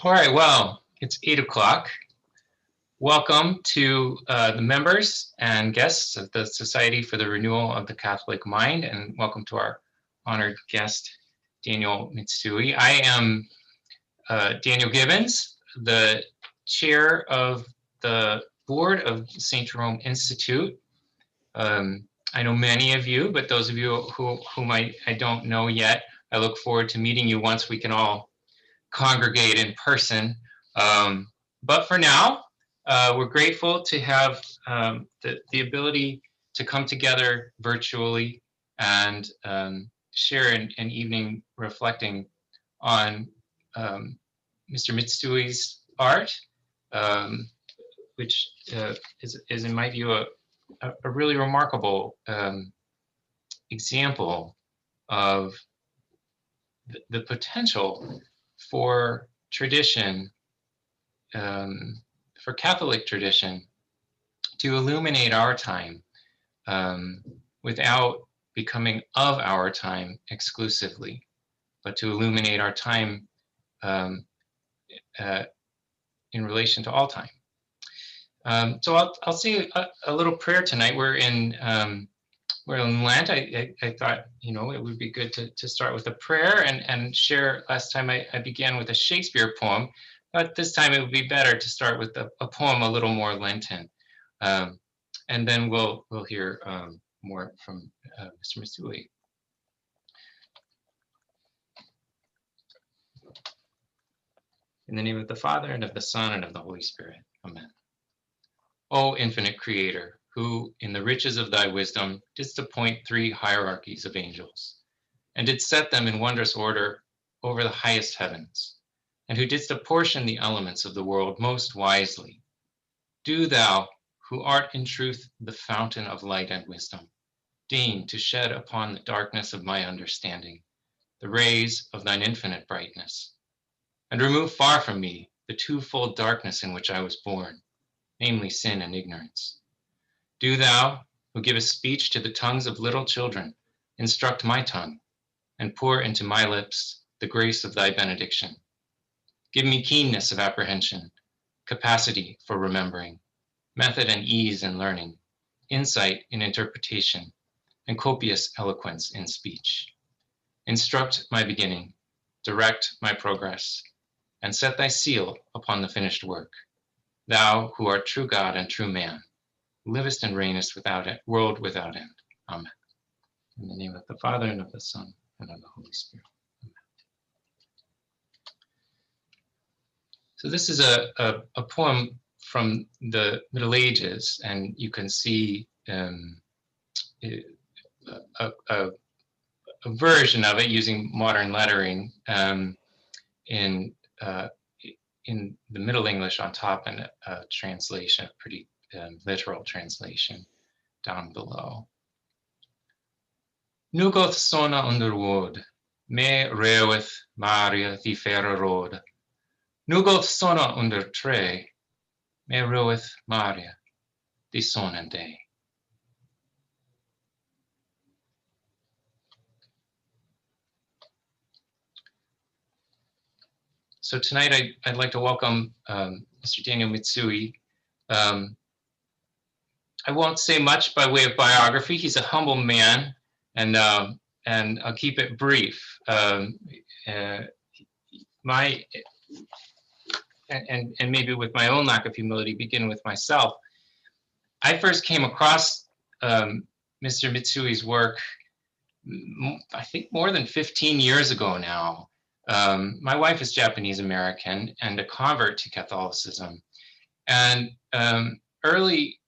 All right, well, it's 8 o'clock. Welcome to the members and guests of the Society for the Renewal of the Catholic Mind, and welcome to our honored guest, Daniel Mitsui. I am Daniel Gibbons, the chair of the board of St. Jerome Institute. I know many of you, but those of you whom I don't know yet, I look forward to meeting you once we can all congregate in person. But for now, we're grateful to have the ability to come together virtually and share an evening reflecting on Mr. Mitsui's art, which is in my view, a really remarkable example of the potential for tradition, for Catholic tradition, to illuminate our time without becoming of our time exclusively, but to illuminate our time in relation to all time. So I'll say a little prayer tonight. We're in Lent. I thought, it would be good to start with a prayer and share. Last time I began with a Shakespeare poem, but this time it would be better to start with a poem a little more Lenten. And then we'll hear more from Mr. Mitsui. In the name of the Father, and of the Son, and of the Holy Spirit. Amen. O infinite Creator, who, in the riches of thy wisdom, didst appoint 3 hierarchies of angels, and didst set them in wondrous order over the highest heavens, and who didst apportion the elements of the world most wisely, do thou, who art in truth the fountain of light and wisdom, deign to shed upon the darkness of my understanding the rays of thine infinite brightness, and remove far from me the twofold darkness in which I was born, namely sin and ignorance. Do thou, who givest speech to the tongues of little children, instruct my tongue, and pour into my lips the grace of thy benediction. Give me keenness of apprehension, capacity for remembering, method and ease in learning, insight in interpretation, and copious eloquence in speech. Instruct my beginning, direct my progress, and set thy seal upon the finished work. Thou, who art true God and true man, livest and reignest without it, world without end. Amen. In the name of the Father, and of the Son, and of the Holy Spirit. Amen. So this is a poem from the Middle Ages, and you can see a version of it using modern lettering in the Middle English on top, and a translation, a pretty literal translation down below. Nugoth sona underwood, me rewith Maria the Ferra road. Nugoth sona under tre, me rewith Maria the son and day. So tonight I'd like to welcome Mr. Daniel Mitsui. I won't say much by way of biography. He's a humble man, and I'll keep it brief. And maybe with my own lack of humility, begin with myself. I first came across Mr. Mitsui's work, I think more than 15 years ago now. My wife is Japanese American and a convert to Catholicism, and early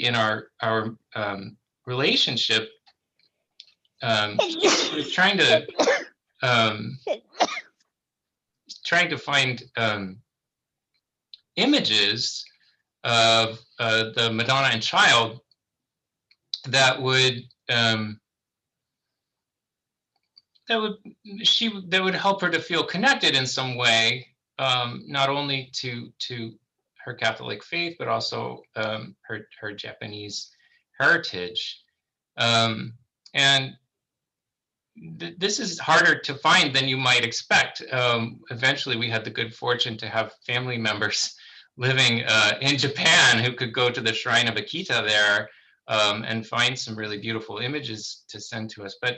in our relationship, was trying to find images of the Madonna and Child that would help her to feel connected in some way, not only to her Catholic faith, but also her Japanese heritage. And this is harder to find than you might expect. Eventually, we had the good fortune to have family members living in Japan who could go to the shrine of Akita there and find some really beautiful images to send to us. But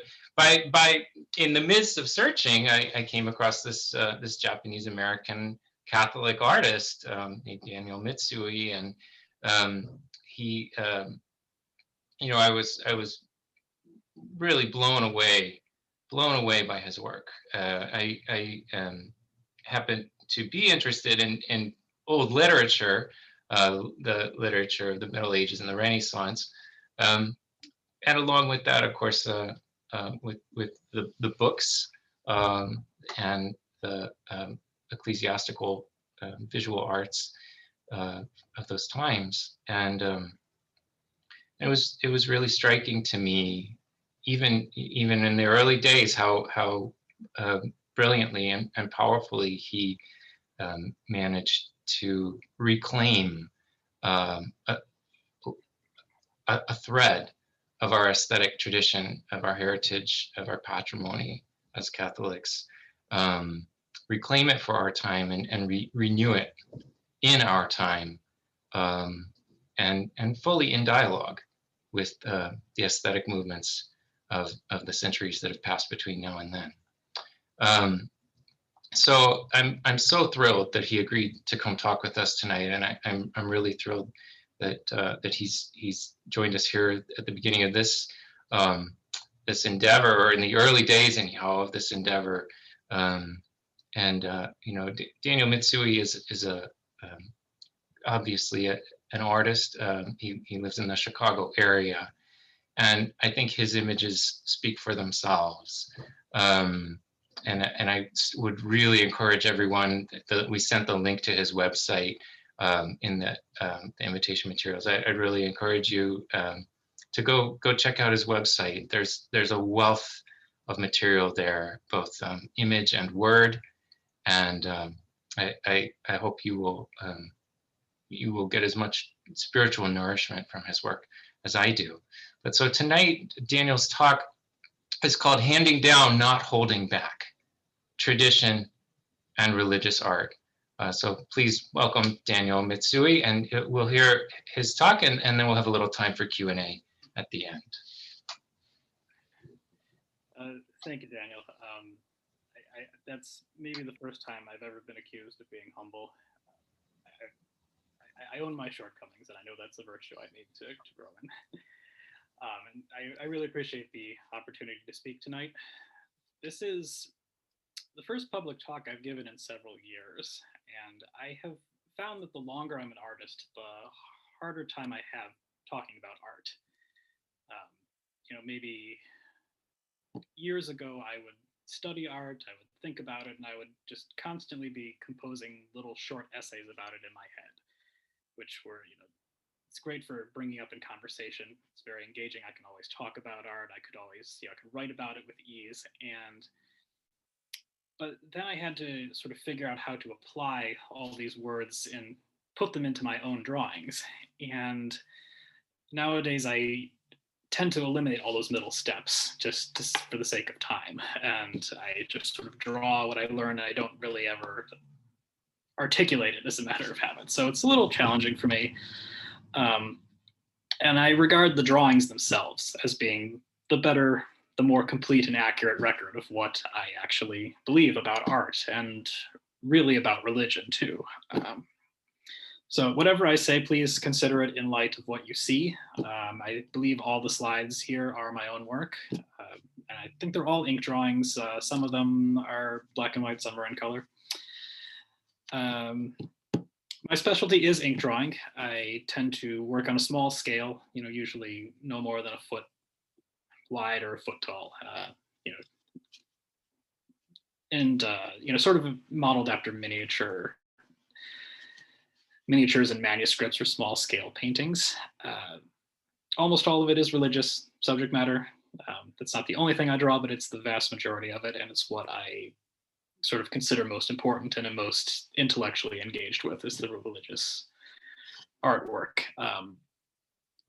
in the midst of searching, I came across this this Japanese American Catholic artist named Daniel Mitsui, and he, I was really blown away by his work. I happen to be interested in old literature, the literature of the Middle Ages and the Renaissance, and along with that, of course, with the books and the ecclesiastical visual arts of those times, and it was really striking to me, even in the early days, how brilliantly and powerfully he managed to reclaim a thread of our aesthetic tradition, of our heritage, of our patrimony as Catholics, reclaim it for our time and renew it in our time, and fully in dialogue with the aesthetic movements of the centuries that have passed between now and then. So I'm so thrilled that he agreed to come talk with us tonight, and I'm really thrilled that he's joined us here at the beginning of this this endeavor, or in the early days anyhow of this endeavor. Daniel Mitsui is a obviously an artist. He lives in the Chicago area, and I think his images speak for themselves. And I would really encourage everyone that we sent the link to his website in the invitation materials. I'd really encourage you to go check out his website. There's a wealth of material there, both image and word, and I hope you will get as much spiritual nourishment from his work as I do. But so tonight, Daniel's talk is called Handing Down, Not Holding Back, Tradition and Religious Art. So please welcome Daniel Mitsui, and we'll hear his talk, and then we'll have a little time for Q&A at the end. Thank you, Daniel. That's maybe the first time I've ever been accused of being humble. I own my shortcomings, and I know that's a virtue I need to grow in. And I really appreciate the opportunity to speak tonight. This is the first public talk I've given in several years, and I have found that the longer I'm an artist, the harder time I have talking about art. Maybe years ago, I would study art, I would think about it, and I would just constantly be composing little short essays about it in my head, which were, it's great for bringing up in conversation. It's very engaging. I can always talk about art. I could always, I could write about it with ease. But then I had to sort of figure out how to apply all these words and put them into my own drawings. And nowadays I tend to eliminate all those middle steps just for the sake of time. And I just sort of draw what I learn, and I don't really ever articulate it as a matter of habit. So it's a little challenging for me. And I regard the drawings themselves as being the more complete and accurate record of what I actually believe about art, and really about religion too. So whatever I say, please consider it in light of what you see. I believe all the slides here are my own work. And I think they're all ink drawings. Some of them are black and white, some are in color. My specialty is ink drawing. I tend to work on a small scale, usually no more than a foot wide or a foot tall, and sort of modeled after miniatures and manuscripts or small scale paintings. Almost all of it is religious subject matter. That's not the only thing I draw, but it's the vast majority of it, and it's what I sort of consider most important and am most intellectually engaged with, is the religious artwork.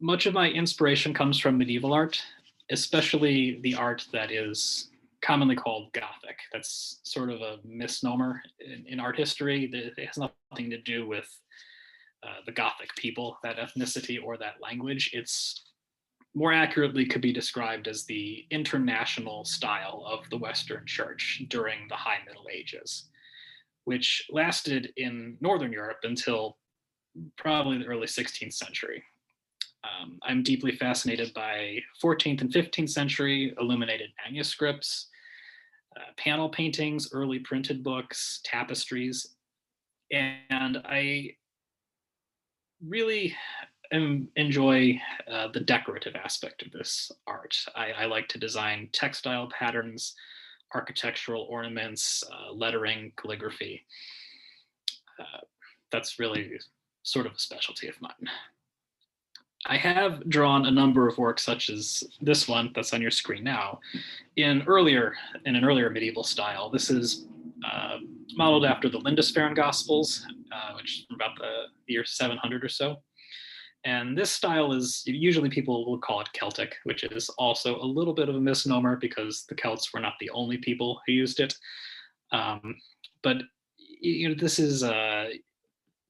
Much of my inspiration comes from medieval art, especially the art that is commonly called Gothic. That's sort of a misnomer in art history. It has nothing to do with the Gothic people, that ethnicity or that language. It's more accurately could be described as the international style of the Western Church during the High Middle Ages, which lasted in Northern Europe until probably the early 16th century. I'm deeply fascinated by 14th and 15th century illuminated manuscripts, panel paintings, early printed books, tapestries, and I really enjoy the decorative aspect of this art. I like to design textile patterns, architectural ornaments, lettering, calligraphy. That's really sort of a specialty of mine. I have drawn a number of works such as this one that's on your screen now in an earlier medieval style. This is modeled after the Lindisfarne Gospels, which is about the year 700 or so. And this style is, usually people will call it Celtic, which is also a little bit of a misnomer because the Celts were not the only people who used it. But this is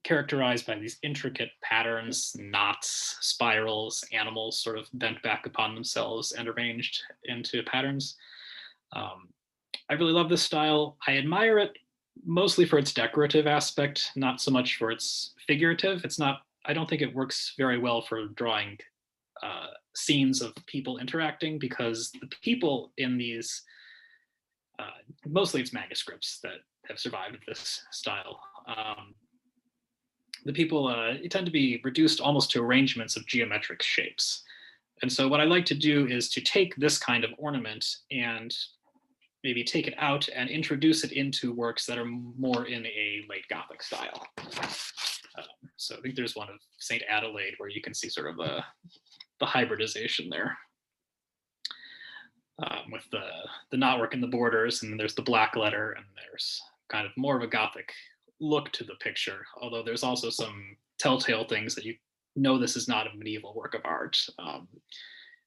characterized by these intricate patterns, knots, spirals, animals sort of bent back upon themselves and arranged into patterns. I really love this style. I admire it mostly for its decorative aspect, not so much for its figurative. I don't think it works very well for drawing scenes of people interacting, because the people in these, mostly it's manuscripts that have survived this style. The people tend to be reduced almost to arrangements of geometric shapes. And so what I like to do is to take this kind of ornament and maybe take it out and introduce it into works that are more in a late Gothic style. So I think there's one of St. Adelaide where you can see sort of the hybridization there, with the knotwork in the borders, and then there's the black letter, and there's kind of more of a Gothic look to the picture, although there's also some telltale things that this is not a medieval work of art.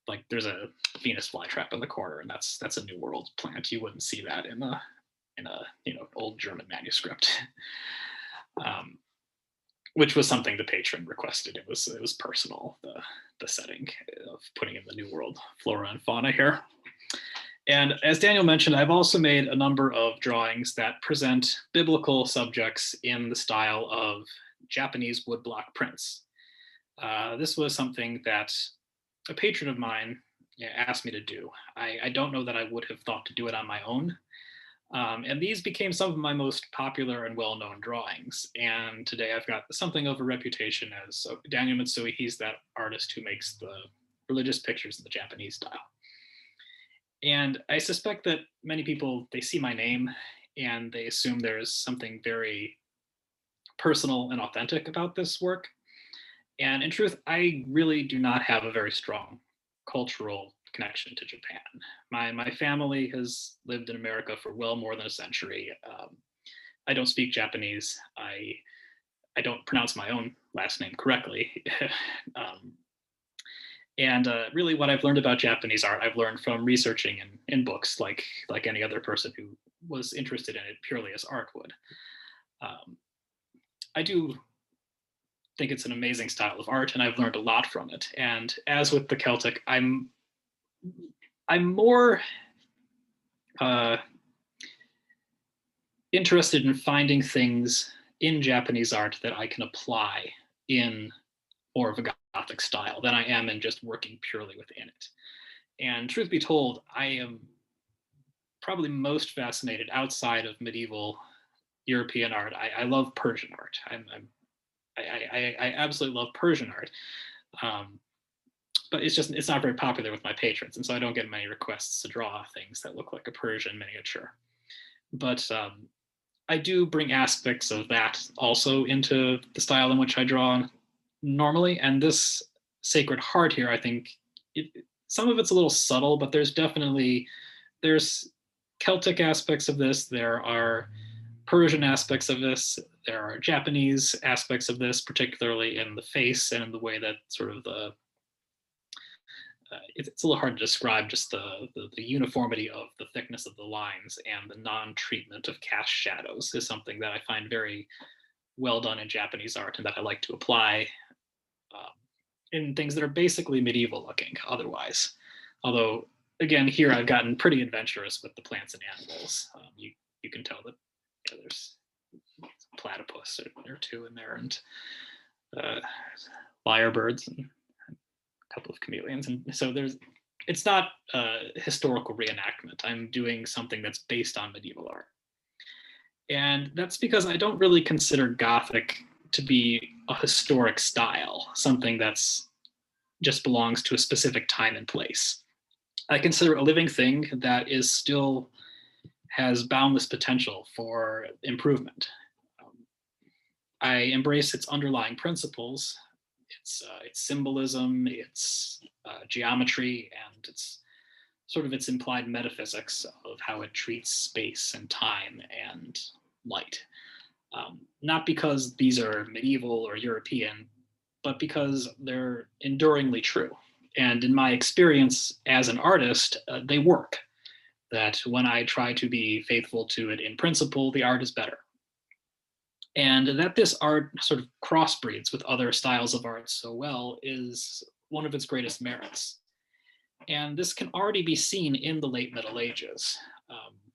Like there's a Venus flytrap in the corner, and that's a New World plant. You wouldn't see that in a old German manuscript. Which was something the patron requested. It was personal, the setting of putting in the New World flora and fauna here. And as Daniel mentioned, I've also made a number of drawings that present biblical subjects in the style of Japanese woodblock prints. This was something that a patron of mine asked me to do. I don't know that I would have thought to do it on my own. And these became some of my most popular and well-known drawings. And today I've got something of a reputation as Daniel Mitsui. He's that artist who makes the religious pictures in the Japanese style. And I suspect that many people, they see my name and they assume there's something very personal and authentic about this work. And in truth, I really do not have a very strong cultural connection to Japan. My family has lived in America for well more than a century. I don't speak Japanese. I don't pronounce my own last name correctly. And really what I've learned about Japanese art, I've learned from researching in books like any other person who was interested in it purely as art would. I do think it's an amazing style of art, and I've learned a lot from it. And as with the Celtic, I'm more interested in finding things in Japanese art that I can apply in more of a Gothic style than I am in just working purely within it. And truth be told, I am probably most fascinated outside of medieval European art. I love Persian art. I absolutely love Persian art. But it's not very popular with my patrons, and so I don't get many requests to draw things that look like a Persian miniature. But I do bring aspects of that also into the style in which I draw normally. And this Sacred Heart here, I think some of it's a little subtle, but there's Celtic aspects of this. There are Persian aspects of this. There are Japanese aspects of this, particularly in the face and in the way that sort of the it's a little hard to describe. Just the uniformity of the thickness of the lines and the non-treatment of cast shadows is something that I find very well done in Japanese art, and that I like to apply in things that are basically medieval looking otherwise. Although, again, here I've gotten pretty adventurous with the plants and animals. You can tell that there's a platypus or two in there, and lyrebirds, and a couple of chameleons. And so it's not a historical reenactment. I'm doing something that's based on medieval art. And that's because I don't really consider Gothic to be a historic style, something that's just belongs to a specific time and place. I consider it a living thing that has boundless potential for improvement. I embrace its underlying principles, its symbolism, its geometry, and its implied metaphysics of how it treats space and time and light. Not because these are medieval or European, but because they're enduringly true. And in my experience as an artist, they work. That when I try to be faithful to it in principle, the art is better. And that this art sort of crossbreeds with other styles of art so well is one of its greatest merits. And this can already be seen in the late Middle Ages,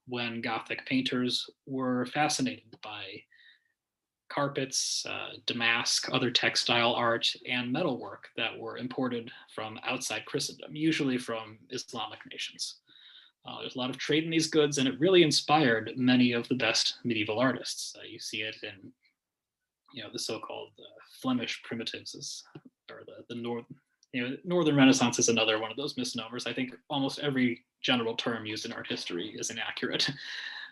when Gothic painters were fascinated by carpets, damask, other textile art, and metalwork that were imported from outside Christendom, usually from Islamic nations. There's a lot of trade in these goods, and it really inspired many of the best medieval artists. You see it in, the so-called Flemish primitives, or the Northern Renaissance is another one of those misnomers. I think almost every general term used in art history is inaccurate.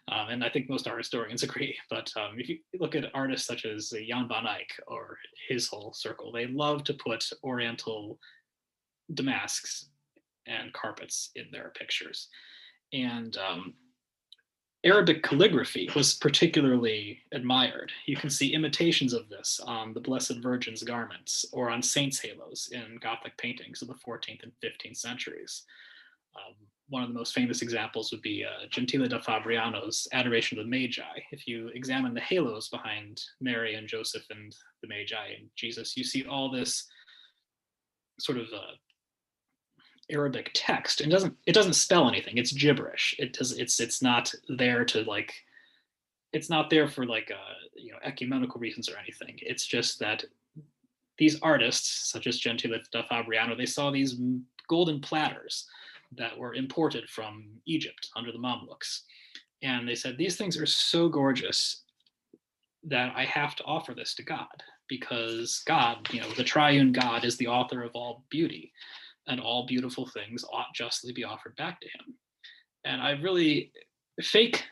And I think most art historians agree. But if you look at artists such as Jan van Eyck or his whole circle, they love to put Oriental damasks and carpets in their pictures. And Arabic calligraphy was particularly admired. You can see imitations of this on the Blessed Virgin's garments or on saints' halos in Gothic paintings of the 14th and 15th centuries. One of the most famous examples would be Gentile da Fabriano's Adoration of the Magi. If you examine the halos behind Mary and Joseph and the Magi and Jesus, you see all this sort of Arabic text. And it doesn't spell anything. It's gibberish. It's not there to it's not there for ecumenical reasons or anything. It's just that these artists, such as Gentile da Fabriano, they saw these golden platters that were imported from Egypt under the Mamluks. And they said, these things are so gorgeous that I have to offer this to God, because God, the triune God, is the author of all beauty, and all beautiful things ought justly be offered back to him. And I really, fake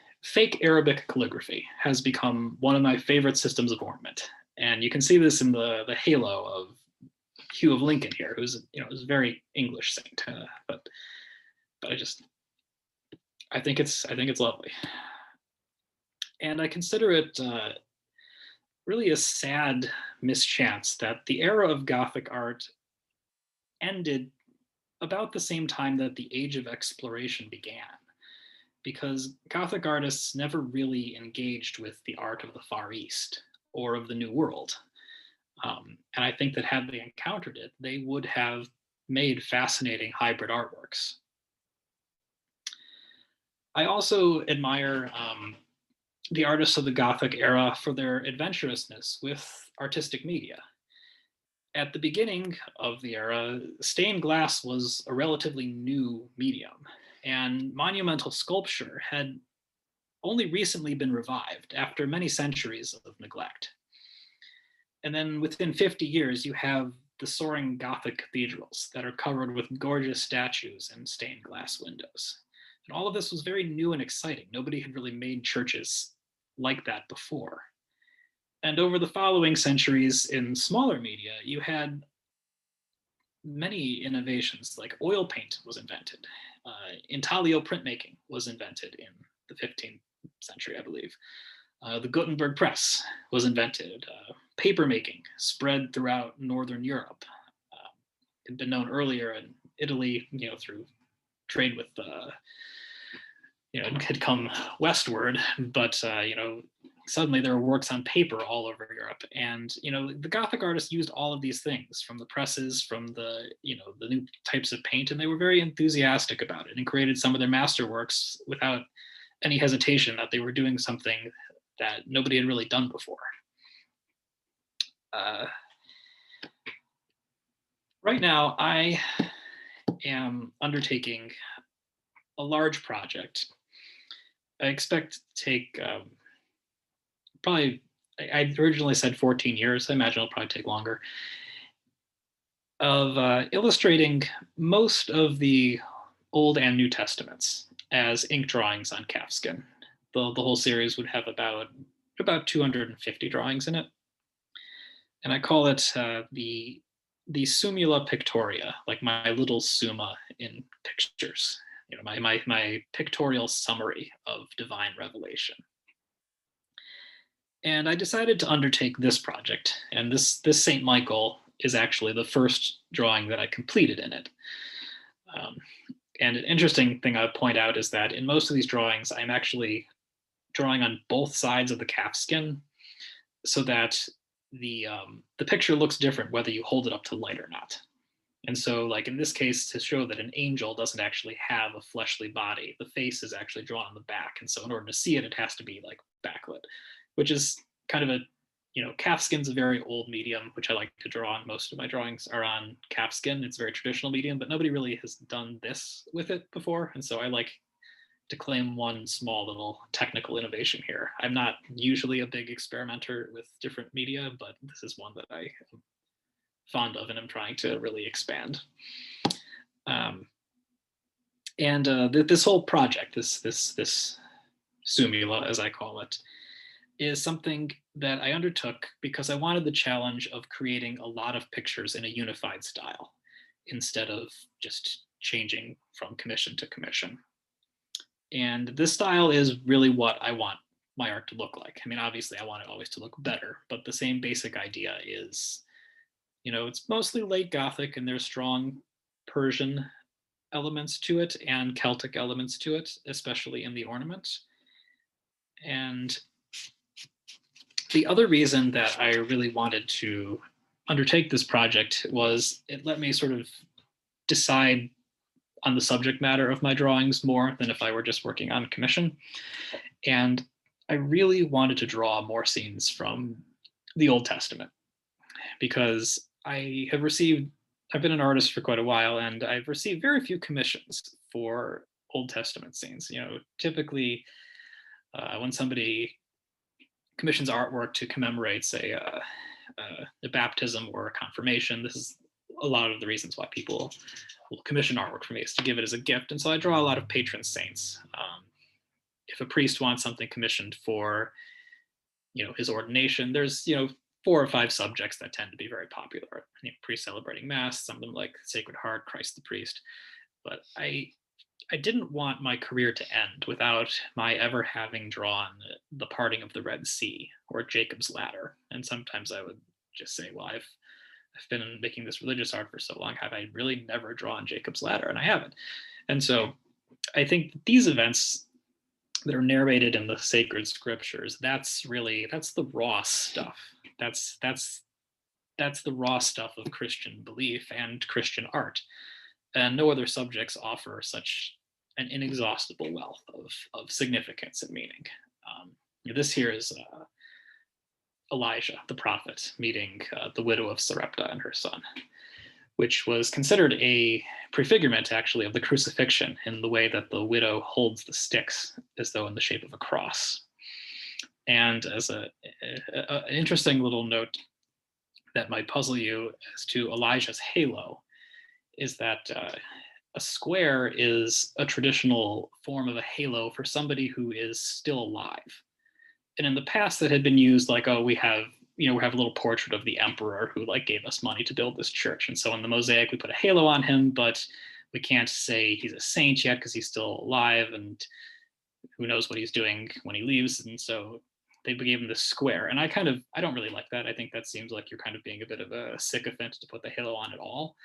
Arabic calligraphy has become one of my favorite systems of ornament. And you can see this in the halo of Hugh of Lincoln here, who's is a very English saint, but I think it's lovely, and I consider it really a sad mischance that the era of Gothic art ended about the same time that the Age of Exploration began, because Gothic artists never really engaged with the art of the Far East or of the New World. And I think that had they encountered it, they would have made fascinating hybrid artworks. I also admire the artists of the Gothic era for their adventurousness with artistic media. At the beginning of the era, stained glass was a relatively new medium, and monumental sculpture had only recently been revived after many centuries of neglect. And then within 50 years, you have the soaring Gothic cathedrals that are covered with gorgeous statues and stained glass windows. And all of this was very new and exciting. Nobody had really made churches like that before. And over the following centuries in smaller media, you had many innovations, like oil paint was invented. Intaglio printmaking was invented in the 15th century, I believe. The Gutenberg press was invented. Paper making spread throughout Northern Europe. It had been known earlier in Italy, through trade with had come westward, but suddenly there were works on paper all over Europe, and the Gothic artists used all of these things, from the presses, from the the new types of paint, and they were very enthusiastic about it and created some of their masterworks without any hesitation that they were doing something that nobody had really done before. Right now, I am undertaking a large project. I expect to take probably, I originally said 14 years. I imagine it'll probably take longer, of illustrating most of the Old and New Testaments as ink drawings on calfskin. The whole series would have about 250 drawings in it. And I call it the Summa Pictoria, like my little summa in pictures. My pictorial summary of divine revelation. And I decided to undertake this project, and this Saint Michael is actually the first drawing that I completed in it. And an interesting thing I would point out is that in most of these drawings, I'm actually drawing on both sides of the calfskin, so that the picture looks different whether you hold it up to light or not. And so, like in this case, to show that an angel doesn't actually have a fleshly body, the face is actually drawn on the back. And so in order to see it, it has to be like backlit, which is kind of a, calfskin's a very old medium, which I like to draw on. Most of my drawings are on calfskin. It's a very traditional medium, but nobody really has done this with it before. And so I like to claim one small little technical innovation here. I'm not usually a big experimenter with different media, but this is one that I am fond of and I'm trying to really expand. This whole project, this Sumula, as I call it, is something that I undertook because I wanted the challenge of creating a lot of pictures in a unified style instead of just changing from commission to commission. And this style is really what I want my art to look like. I mean, obviously I want it always to look better, but the same basic idea is, it's mostly late Gothic and there's strong Persian elements to it and Celtic elements to it, especially in the ornament. And the other reason that I really wanted to undertake this project was it let me sort of decide on the subject matter of my drawings more than if I were just working on commission. And I really wanted to draw more scenes from the Old Testament because I've been an artist for quite a while, and I've received very few commissions for Old Testament scenes. Typically when somebody commissions artwork to commemorate, say, a baptism or a confirmation, this is a lot of the reasons why people will commission artwork for me, is to give it as a gift. And so I draw a lot of patron saints. If a priest wants something commissioned for, his ordination, there's, 4 or 5 subjects that tend to be very popular. Priest celebrating mass, some of them like Sacred Heart, Christ the Priest. But I didn't want my career to end without my ever having drawn the parting of the Red Sea or Jacob's Ladder. And sometimes I would just say, well, I've been making this religious art for so long. Have I really never drawn Jacob's Ladder? And I haven't. And so I think that these events that are narrated in the sacred scriptures, that's the raw stuff. That's the raw stuff of Christian belief and Christian art. And no other subjects offer such an inexhaustible wealth of significance and meaning. This here is Elijah, the prophet, meeting the widow of Sarepta and her son, which was considered a prefigurement, actually, of the crucifixion in the way that the widow holds the sticks as though in the shape of a cross. And as an interesting little note that might puzzle you as to Elijah's halo is that a square is a traditional form of a halo for somebody who is still alive. And in the past, that had been used like, oh, we have a little portrait of the emperor who like gave us money to build this church. And so in the mosaic, we put a halo on him, but we can't say he's a saint yet because he's still alive and who knows what he's doing when he leaves. And so they gave him this square. And I don't really like that. I think that seems like you're kind of being a bit of a sycophant to put the halo on at all.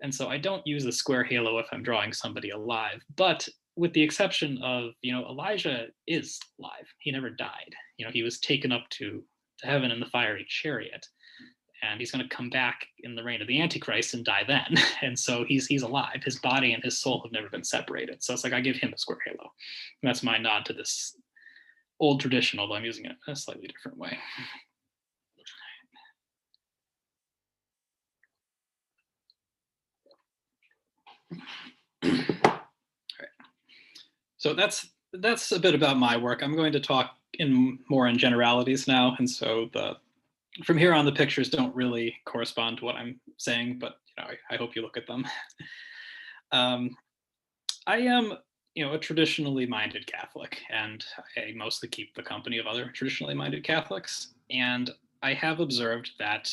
And so I don't use a square halo if I'm drawing somebody alive, but with the exception of, Elijah is alive. He never died. He was taken up to heaven in the fiery chariot, and he's going to come back in the reign of the Antichrist and die then. And so he's alive. His body and his soul have never been separated. So it's like I give him a square halo. And that's my nod to this old tradition, although I'm using it in a slightly different way. All right. So that's a bit about my work. I'm going to talk more in generalities now, and so from here on, the pictures don't really correspond to what I'm saying, but I hope you look at them. I am, a traditionally minded Catholic, and I mostly keep the company of other traditionally minded Catholics. And I have observed that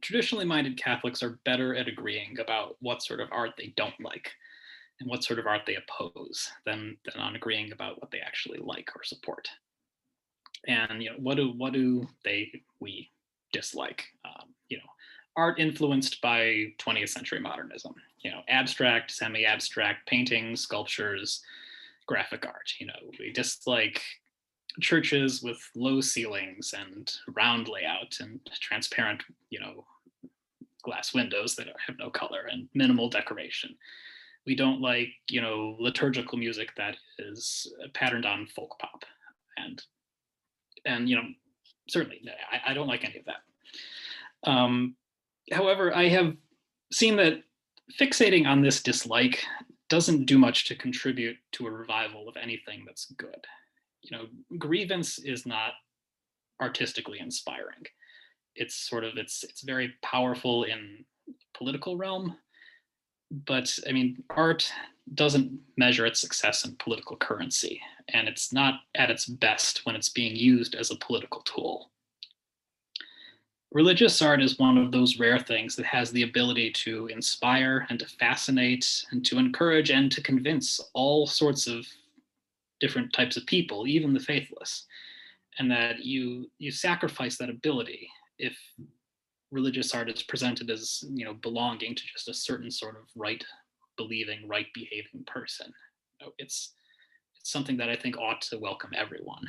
traditionally minded Catholics are better at agreeing about what sort of art they don't like and what sort of art they oppose than on agreeing about what they actually like or support. And what do we dislike? Art influenced by 20th century modernism. Abstract, semi-abstract paintings, sculptures, graphic art. We dislike churches with low ceilings and round layout and transparent, glass windows that have no color and minimal decoration. We don't like, liturgical music that is patterned on folk pop, and certainly I don't like any of that. However, I have seen that fixating on this dislike doesn't do much to contribute to a revival of anything that's good. Grievance is not artistically inspiring. It's very powerful in political realm, but art doesn't measure its success in political currency, and it's not at its best when it's being used as a political tool. Religious art is one of those rare things that has the ability to inspire and to fascinate and to encourage and to convince all sorts of different types of people, even the faithless, and that you sacrifice that ability if religious art is presented as belonging to just a certain sort of right believing, right behaving person. It's something that I think ought to welcome everyone.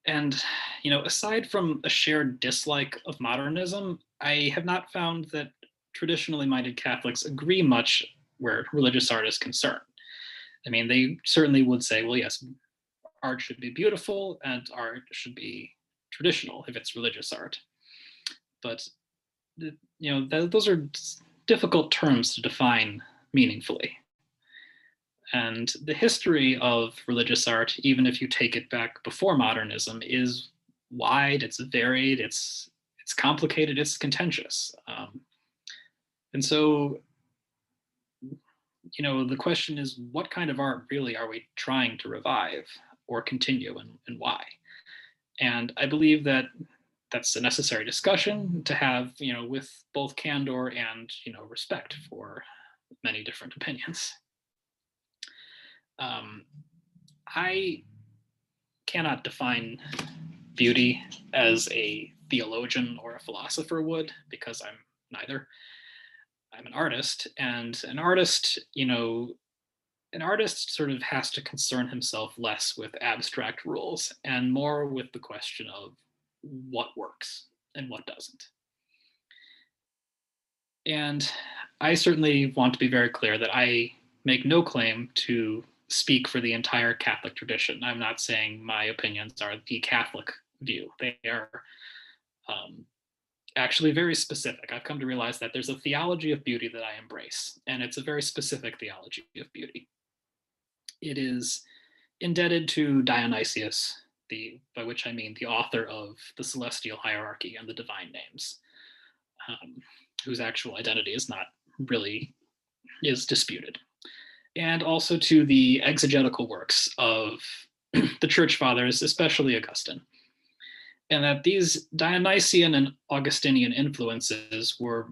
And aside from a shared dislike of modernism, I have not found that traditionally minded Catholics agree much where religious art is concerned. They certainly would say, well, yes, art should be beautiful and art should be traditional if it's religious art. But those are difficult terms to define meaningfully. And the history of religious art, even if you take it back before modernism, is wide, it's varied, it's complicated, it's contentious. And so, the question is, what kind of art really are we trying to revive or continue, and why? And I believe that that's a necessary discussion to have, with both candor and, respect for many different opinions. I cannot define beauty as a theologian or a philosopher would, because I'm neither. I'm an artist, and an artist sort of has to concern himself less with abstract rules and more with the question of what works and what doesn't. And I certainly want to be very clear that I make no claim to speak for the entire Catholic tradition. I'm not saying my opinions are the Catholic view. They are actually very specific. I've come to realize that there's a theology of beauty that I embrace, and it's a very specific theology of beauty. It is indebted to Dionysius, by which I mean the author of the Celestial Hierarchy and the Divine Names, whose actual identity is disputed. And also to the exegetical works of the Church Fathers, especially Augustine. And that these Dionysian and Augustinian influences were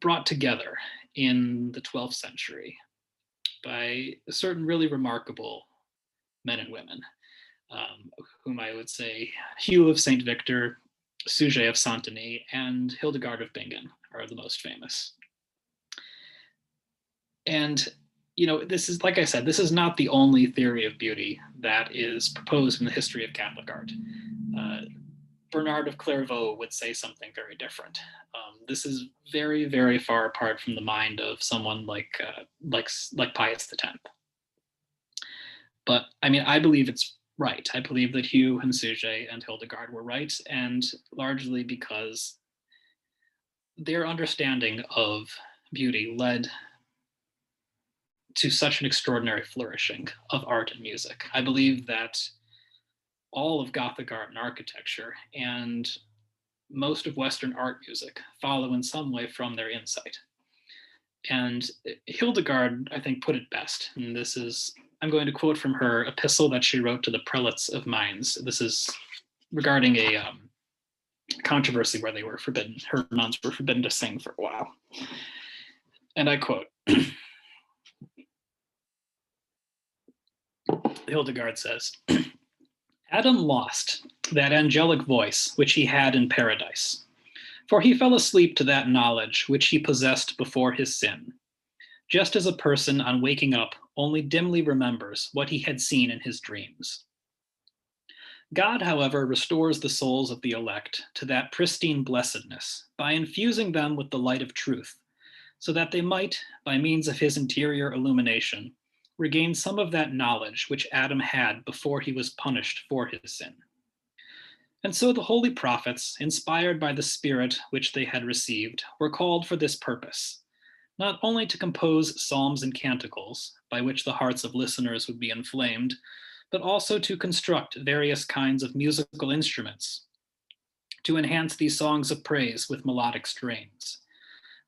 brought together in the 12th century by certain really remarkable men and women, whom I would say Hugh of St. Victor, Sujet of Saint-Denis, and Hildegard of Bingen are the most famous. And, this is, like I said, this is not the only theory of beauty that is proposed in the history of Catholic art. Bernard of Clairvaux would say something very different. This is very, very far apart from the mind of someone like Pius X. But I mean, I believe it's right. I believe that Hugh and Sujet and Hildegard were right, and largely because their understanding of beauty led to such an extraordinary flourishing of art and music. I believe that all of Gothic art and architecture and most of Western art music follow in some way from their insight. And Hildegard, I think, put it best. And this is, I'm going to quote from her epistle that she wrote to the prelates of Mainz. This is regarding a controversy where they were forbidden, her nuns were forbidden to sing for a while. And I quote, Hildegard says, Adam lost that angelic voice which he had in paradise, for he fell asleep to that knowledge which he possessed before his sin, just as a person on waking up only dimly remembers what he had seen in his dreams. God, however, restores the souls of the elect to that pristine blessedness by infusing them with the light of truth, so that they might, by means of his interior illumination, regain some of that knowledge which Adam had before he was punished for his sin. And so the holy prophets, inspired by the Spirit which they had received, were called for this purpose, not only to compose psalms and canticles, by which the hearts of listeners would be inflamed, but also to construct various kinds of musical instruments, to enhance these songs of praise with melodic strains.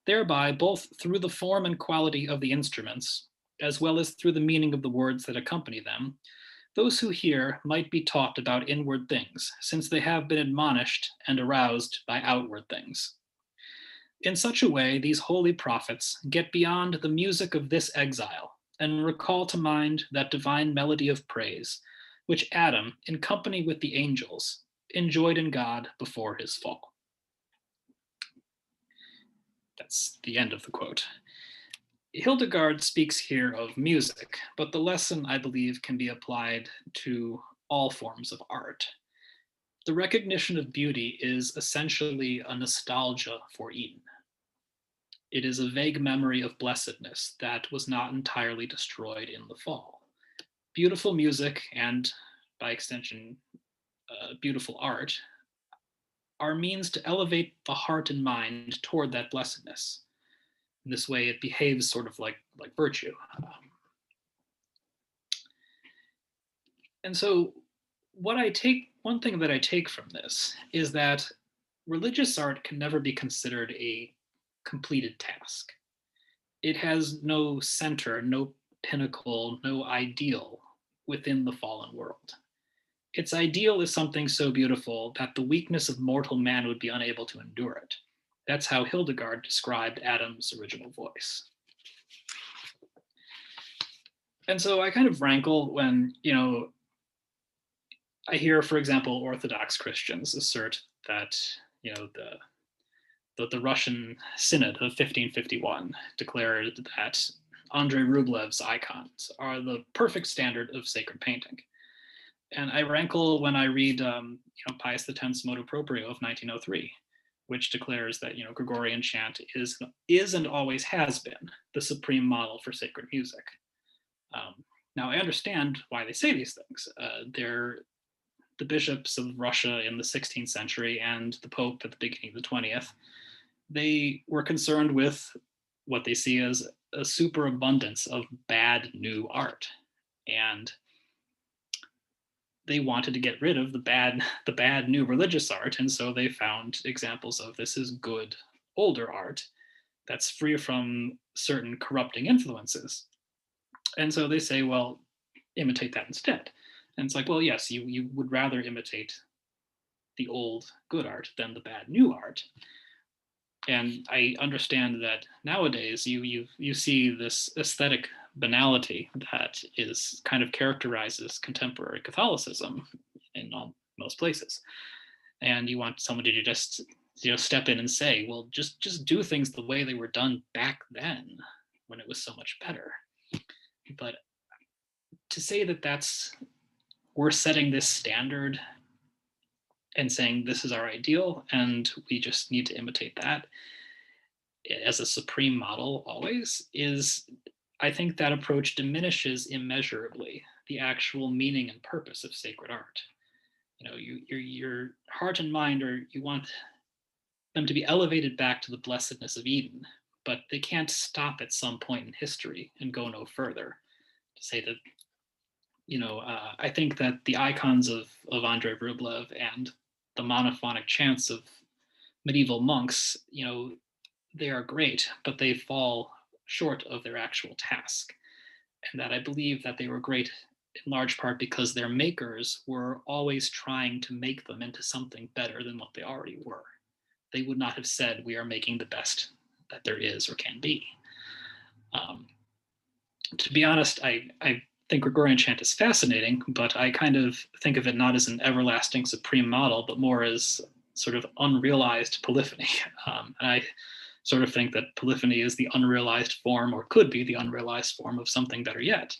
Thereby, both through the form and quality of the instruments, as well as through the meaning of the words that accompany them, those who hear might be taught about inward things, since they have been admonished and aroused by outward things. In such a way, these holy prophets get beyond the music of this exile and recall to mind that divine melody of praise, which Adam, in company with the angels, enjoyed in God before his fall. That's the end of the quote. Hildegard speaks here of music, but the lesson, I believe, can be applied to all forms of art. The recognition of beauty is essentially a nostalgia for Eden. It is a vague memory of blessedness that was not entirely destroyed in the fall. Beautiful music, and by extension, beautiful art, are means to elevate the heart and mind toward that blessedness. In this way, it behaves sort of like virtue. And so one thing that I take from this is that religious art can never be considered a completed task. It has no center, no pinnacle, no ideal within the fallen world. Its ideal is something so beautiful that the weakness of mortal man would be unable to endure it. That's how Hildegard described Adam's original voice. And so I kind of rankle when, I hear, for example, Orthodox Christians assert that, the Russian Synod of 1551 declared that Andrei Rublev's icons are the perfect standard of sacred painting. And I rankle when I read Pius X's Motu Proprio of 1903, which declares that Gregorian chant is and always has been the supreme model for sacred music. Now I understand why they say these things. They're the bishops of Russia in the 16th century and the Pope at the beginning of the 20th. They were concerned with what they see as a superabundance of bad new art, and they wanted to get rid of the bad new religious art, and so they found examples of this is good older art that's free from certain corrupting influences. And so they say, well, imitate that instead. And it's like, well, yes, you would rather imitate the old good art than the bad new art. And I understand that nowadays you see this aesthetic banality that is kind of characterizes contemporary Catholicism in most places. and you want somebody to just step in and say, well, just do things the way they were done back then when it was so much better. But to say that we're setting this standard and saying this is our ideal and we just need to imitate that as a supreme model always, is, I think that approach diminishes immeasurably the actual meaning and purpose of sacred art. Your heart and mind, or you want them to be elevated back to the blessedness of Eden, but they can't stop at some point in history and go no further. To say that, I think that the icons of Andrei Rublev and the monophonic chants of medieval monks, they are great, but they fall short of their actual task. And that I believe that they were great in large part because their makers were always trying to make them into something better than what they already were. They would not have said, we are making the best that there is or can be. To be honest, I think Gregorian chant is fascinating, but I kind of think of it not as an everlasting supreme model, but more as sort of unrealized polyphony. And I sort of think that polyphony is the unrealized form, or could be the unrealized form, of something better yet.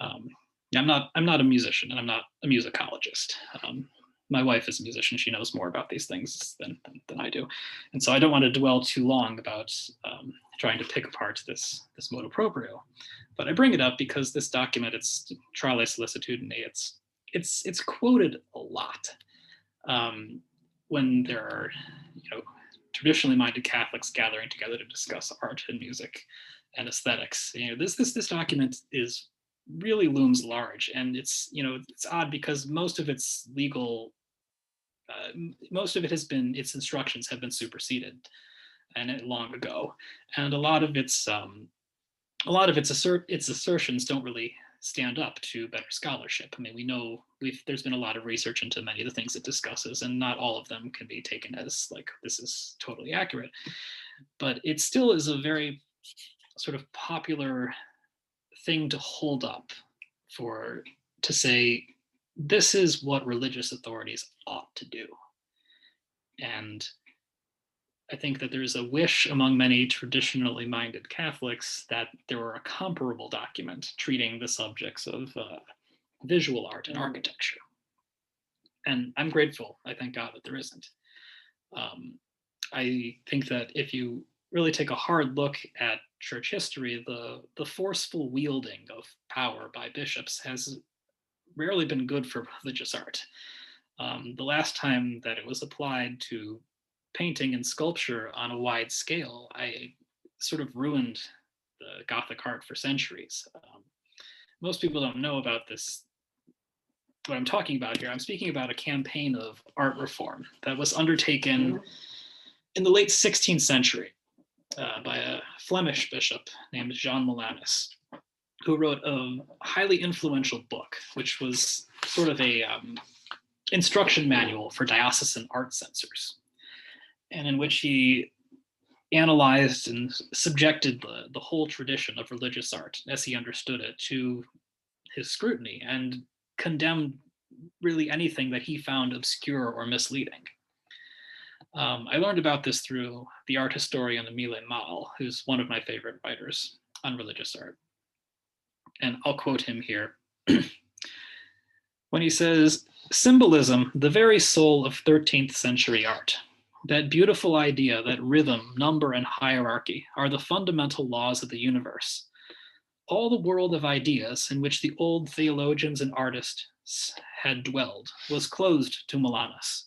I'm not a musician, and I'm not a musicologist. My wife is a musician. She knows more about these things than I do. And so I don't want to dwell too long about trying to pick apart this motu proprio. But I bring it up because this document, it's Trale Solicitudine, it's quoted a lot when there are, traditionally minded Catholics gathering together to discuss art and music and aesthetics. This document really looms large, and it's odd because most of its legal, most of it has been, its instructions have been superseded and long ago, and a lot of its assertions don't really stand up to better scholarship. I mean, we know there's been a lot of research into many of the things it discusses, and not all of them can be taken as like this is totally accurate. But it still is a very sort of popular thing to hold up to say this is what religious authorities ought to do. And I think that there's a wish among many traditionally minded Catholics that there were a comparable document treating the subjects of visual art and architecture. And I'm grateful, I thank God, that there isn't. I think that if you really take a hard look at church history, the forceful wielding of power by bishops has rarely been good for religious art. The last time that it was applied to painting and sculpture on a wide scale, I sort of ruined the Gothic art for centuries. Most people don't know about this. What I'm talking about here, I'm speaking about a campaign of art reform that was undertaken in the late 16th century by a Flemish bishop named Jean Molanus, who wrote a highly influential book, which was sort of a instruction manual for diocesan art censors, and in which he analyzed and subjected the whole tradition of religious art as he understood it to his scrutiny, and condemned really anything that he found obscure or misleading. I learned about this through the art historian Emile Mal, who's one of my favorite writers on religious art. And I'll quote him here. When he says, "Symbolism, the very soul of 13th century art, that beautiful idea that rhythm, number, and hierarchy are the fundamental laws of the universe. All the world of ideas in which the old theologians and artists had dwelled was closed to Molanus.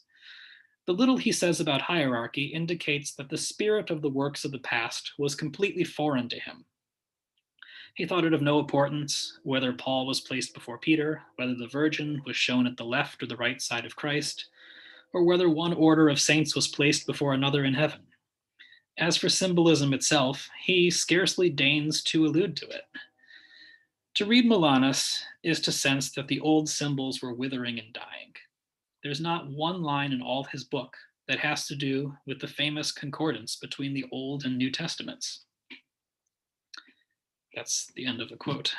The little he says about hierarchy indicates that the spirit of the works of the past was completely foreign to him. He thought it of no importance whether Paul was placed before Peter, whether the Virgin was shown at the left or the right side of Christ, or whether one order of saints was placed before another in heaven. As for symbolism itself, he scarcely deigns to allude to it. To read Molanus is to sense that the old symbols were withering and dying. There's not one line in all his book that has to do with the famous concordance between the Old and New Testaments." That's the end of the quote.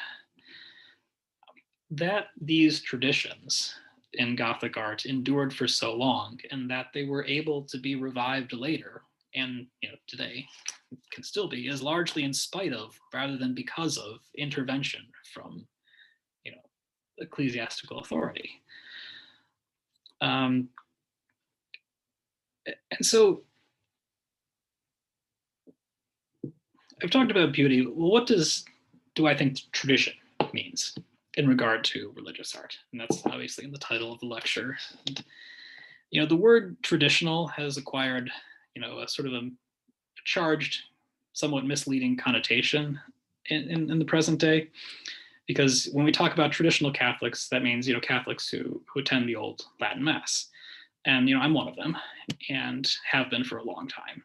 That these traditions in Gothic art endured for so long, and that they were able to be revived later, and today can still be, is largely in spite of, rather than because of, intervention from ecclesiastical authority. And so I've talked about beauty. Well, what do I think tradition means in regard to religious art? And that's obviously in the title of the lecture. And, the word traditional has acquired, a sort of a charged, somewhat misleading connotation in the present day. Because when we talk about traditional Catholics, that means, Catholics who attend the old Latin Mass. And, I'm one of them and have been for a long time.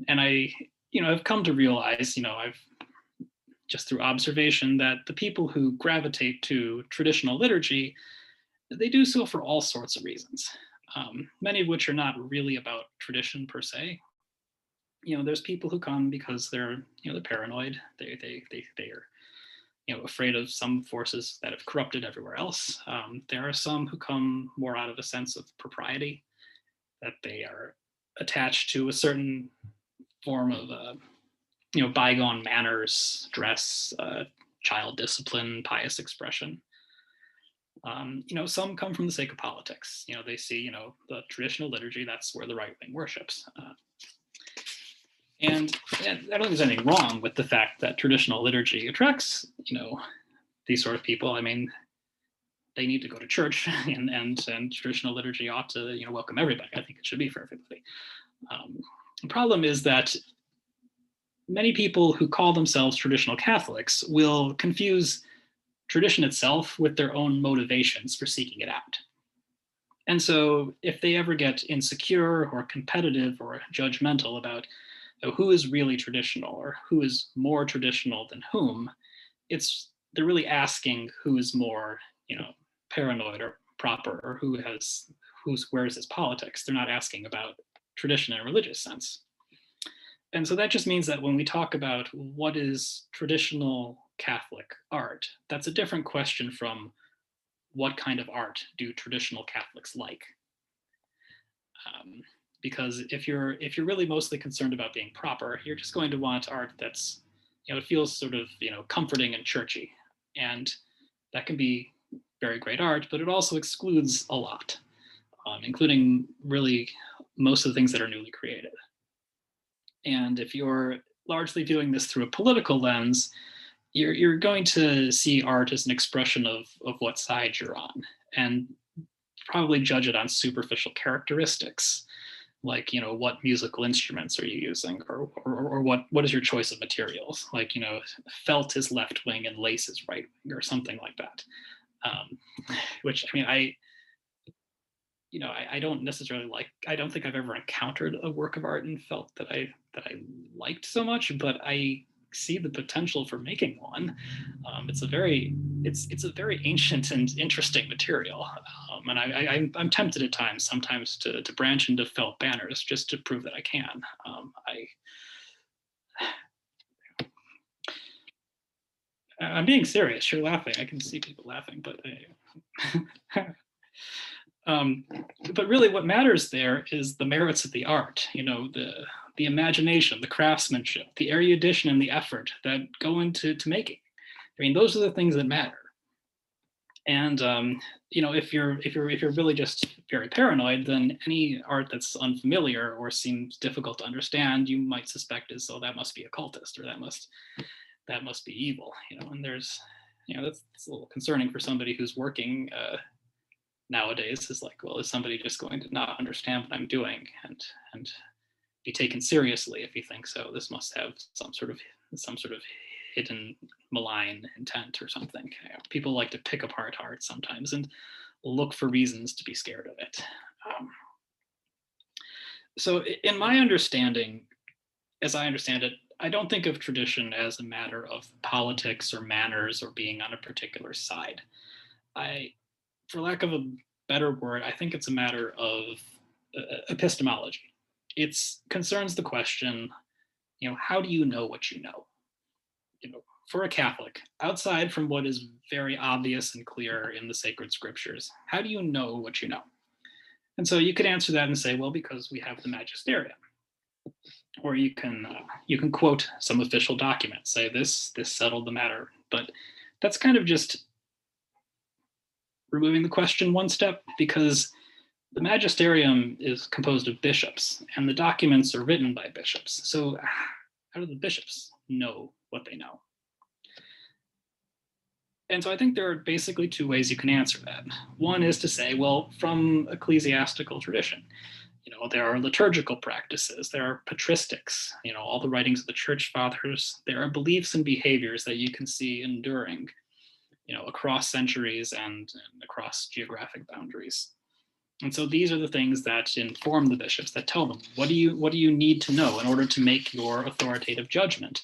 And I've come to realize, I've just through observation, that the people who gravitate to traditional liturgy, they do so for all sorts of reasons, many of which are not really about tradition per se. There's people who come because they're paranoid. They are afraid of some forces that have corrupted everywhere else. There are some who come more out of a sense of propriety, that they are attached to a certain form of bygone manners, dress, child discipline, pious expression. Some come from the sake of politics. They see the traditional liturgy, that's where the right wing worships. And I don't think there's anything wrong with the fact that traditional liturgy attracts, these sort of people. I mean, they need to go to church, and traditional liturgy ought to, welcome everybody. I think it should be for everybody. The problem is that many people who call themselves traditional Catholics will confuse tradition itself with their own motivations for seeking it out. And so if they ever get insecure or competitive or judgmental about who is really traditional or who is more traditional than whom, they're really asking who is more, paranoid or proper, or who wears his politics. They're not asking about tradition in a religious sense. And so that just means that when we talk about what is traditional Catholic art, that's a different question from what kind of art do traditional Catholics like. Because if you're really mostly concerned about being proper, you're just going to want art that's, it feels sort of, comforting and churchy. And that can be very great art, but it also excludes a lot, including really most of the things that are newly created. And if you're largely viewing this through a political lens, you're going to see art as an expression of what side you're on, and probably judge it on superficial characteristics, like what musical instruments are you using, or what is your choice of materials, like felt is left wing and lace is right wing, or something like that. Which I don't necessarily like. I don't think I've ever encountered a work of art in felt that I liked so much, but I see the potential for making one. It's a very ancient and interesting material, and I'm tempted at times, sometimes, to branch into felt banners just to prove that I can. I'm being serious. You're laughing. I can see people laughing, but but really, what matters there is the merits of the art. The imagination, the craftsmanship, the erudition, and the effort that go into making. I mean, those are the things that matter. And if you're really just very paranoid, then any art that's unfamiliar or seems difficult to understand, you might suspect is, that must be occultist, or that must be evil. And there's, that's a little concerning for somebody who's working nowadays. Is like, well, is somebody just going to not understand what I'm doing and be taken seriously if he thinks so? This must have some sort of hidden malign intent or something. People like to pick apart art sometimes and look for reasons to be scared of it. So in my understanding, as I understand it, I don't think of tradition as a matter of politics or manners or being on a particular side. For lack of a better word, I think it's a matter of epistemology. It concerns the question, how do you know what you know? for a Catholic, outside from what is very obvious and clear in the sacred scriptures, how do you know what you know? And so you could answer that and say, well, because we have the magisterium. Or you can quote some official document, say this settled the matter. But that's kind of just removing the question one step, because the magisterium is composed of bishops and the documents are written by bishops. So how do the bishops know what they know? And so I think there are basically two ways you can answer that. One is to say, well, from ecclesiastical tradition, there are liturgical practices, there are patristics, all the writings of the church fathers, there are beliefs and behaviors that you can see enduring, across centuries and across geographic boundaries. And so these are the things that inform the bishops, that tell them, what do you need to know in order to make your authoritative judgment?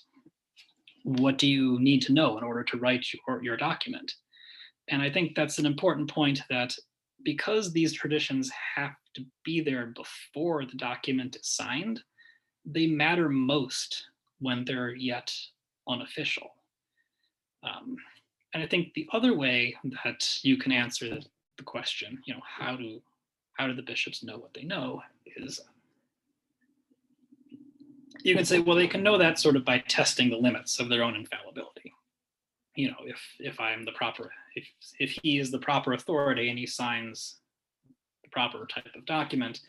What do you need to know in order to write your document? And I think that's an important point, that because these traditions have to be there before the document is signed, they matter most when they're yet unofficial. And I think the other way that you can answer the question, how do the bishops know what they know, is you can say, well, they can know that sort of by testing the limits of their own infallibility. If I'm the proper, if he is the proper authority and he signs the proper type of document,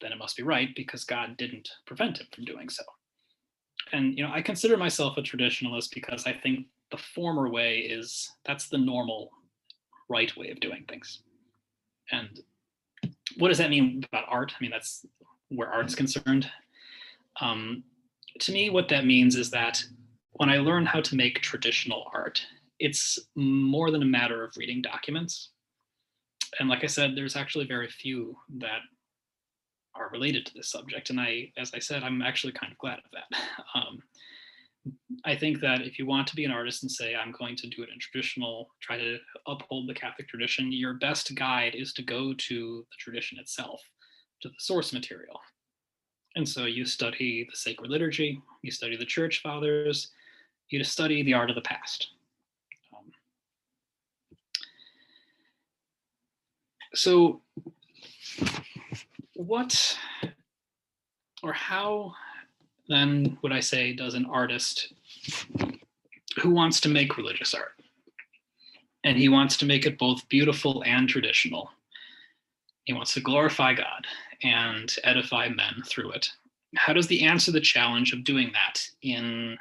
then it must be right, because God didn't prevent him from doing so. And I consider myself a traditionalist because I think the former way that's the normal right way of doing things. And what does that mean about art? I mean, that's where art's concerned. To me, what that means is that when I learn how to make traditional art, it's more than a matter of reading documents. And like I said, there's actually very few that are related to this subject. And as I said, I'm actually kind of glad of that. I think that if you want to be an artist and say, I'm going to do it in traditional, try to uphold the Catholic tradition, your best guide is to go to the tradition itself, to the source material. And so you study the sacred liturgy, you study the church fathers, you study the art of the past. So what, or how then would I say does an artist who wants to make religious art, and he wants to make it both beautiful and traditional, he wants to glorify God and edify men through it, how does he answer the challenge of doing that in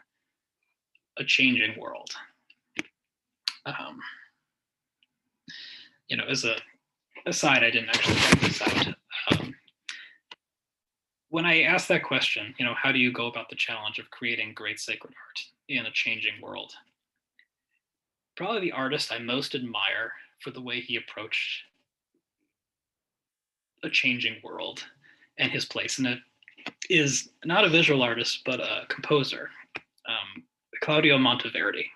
a changing world? As a aside, I didn't actually write this out. When I ask that question, how do you go about the challenge of creating great sacred art in a changing world? Probably the artist I most admire for the way he approached a changing world and his place in it is not a visual artist, but a composer, Claudio Monteverdi,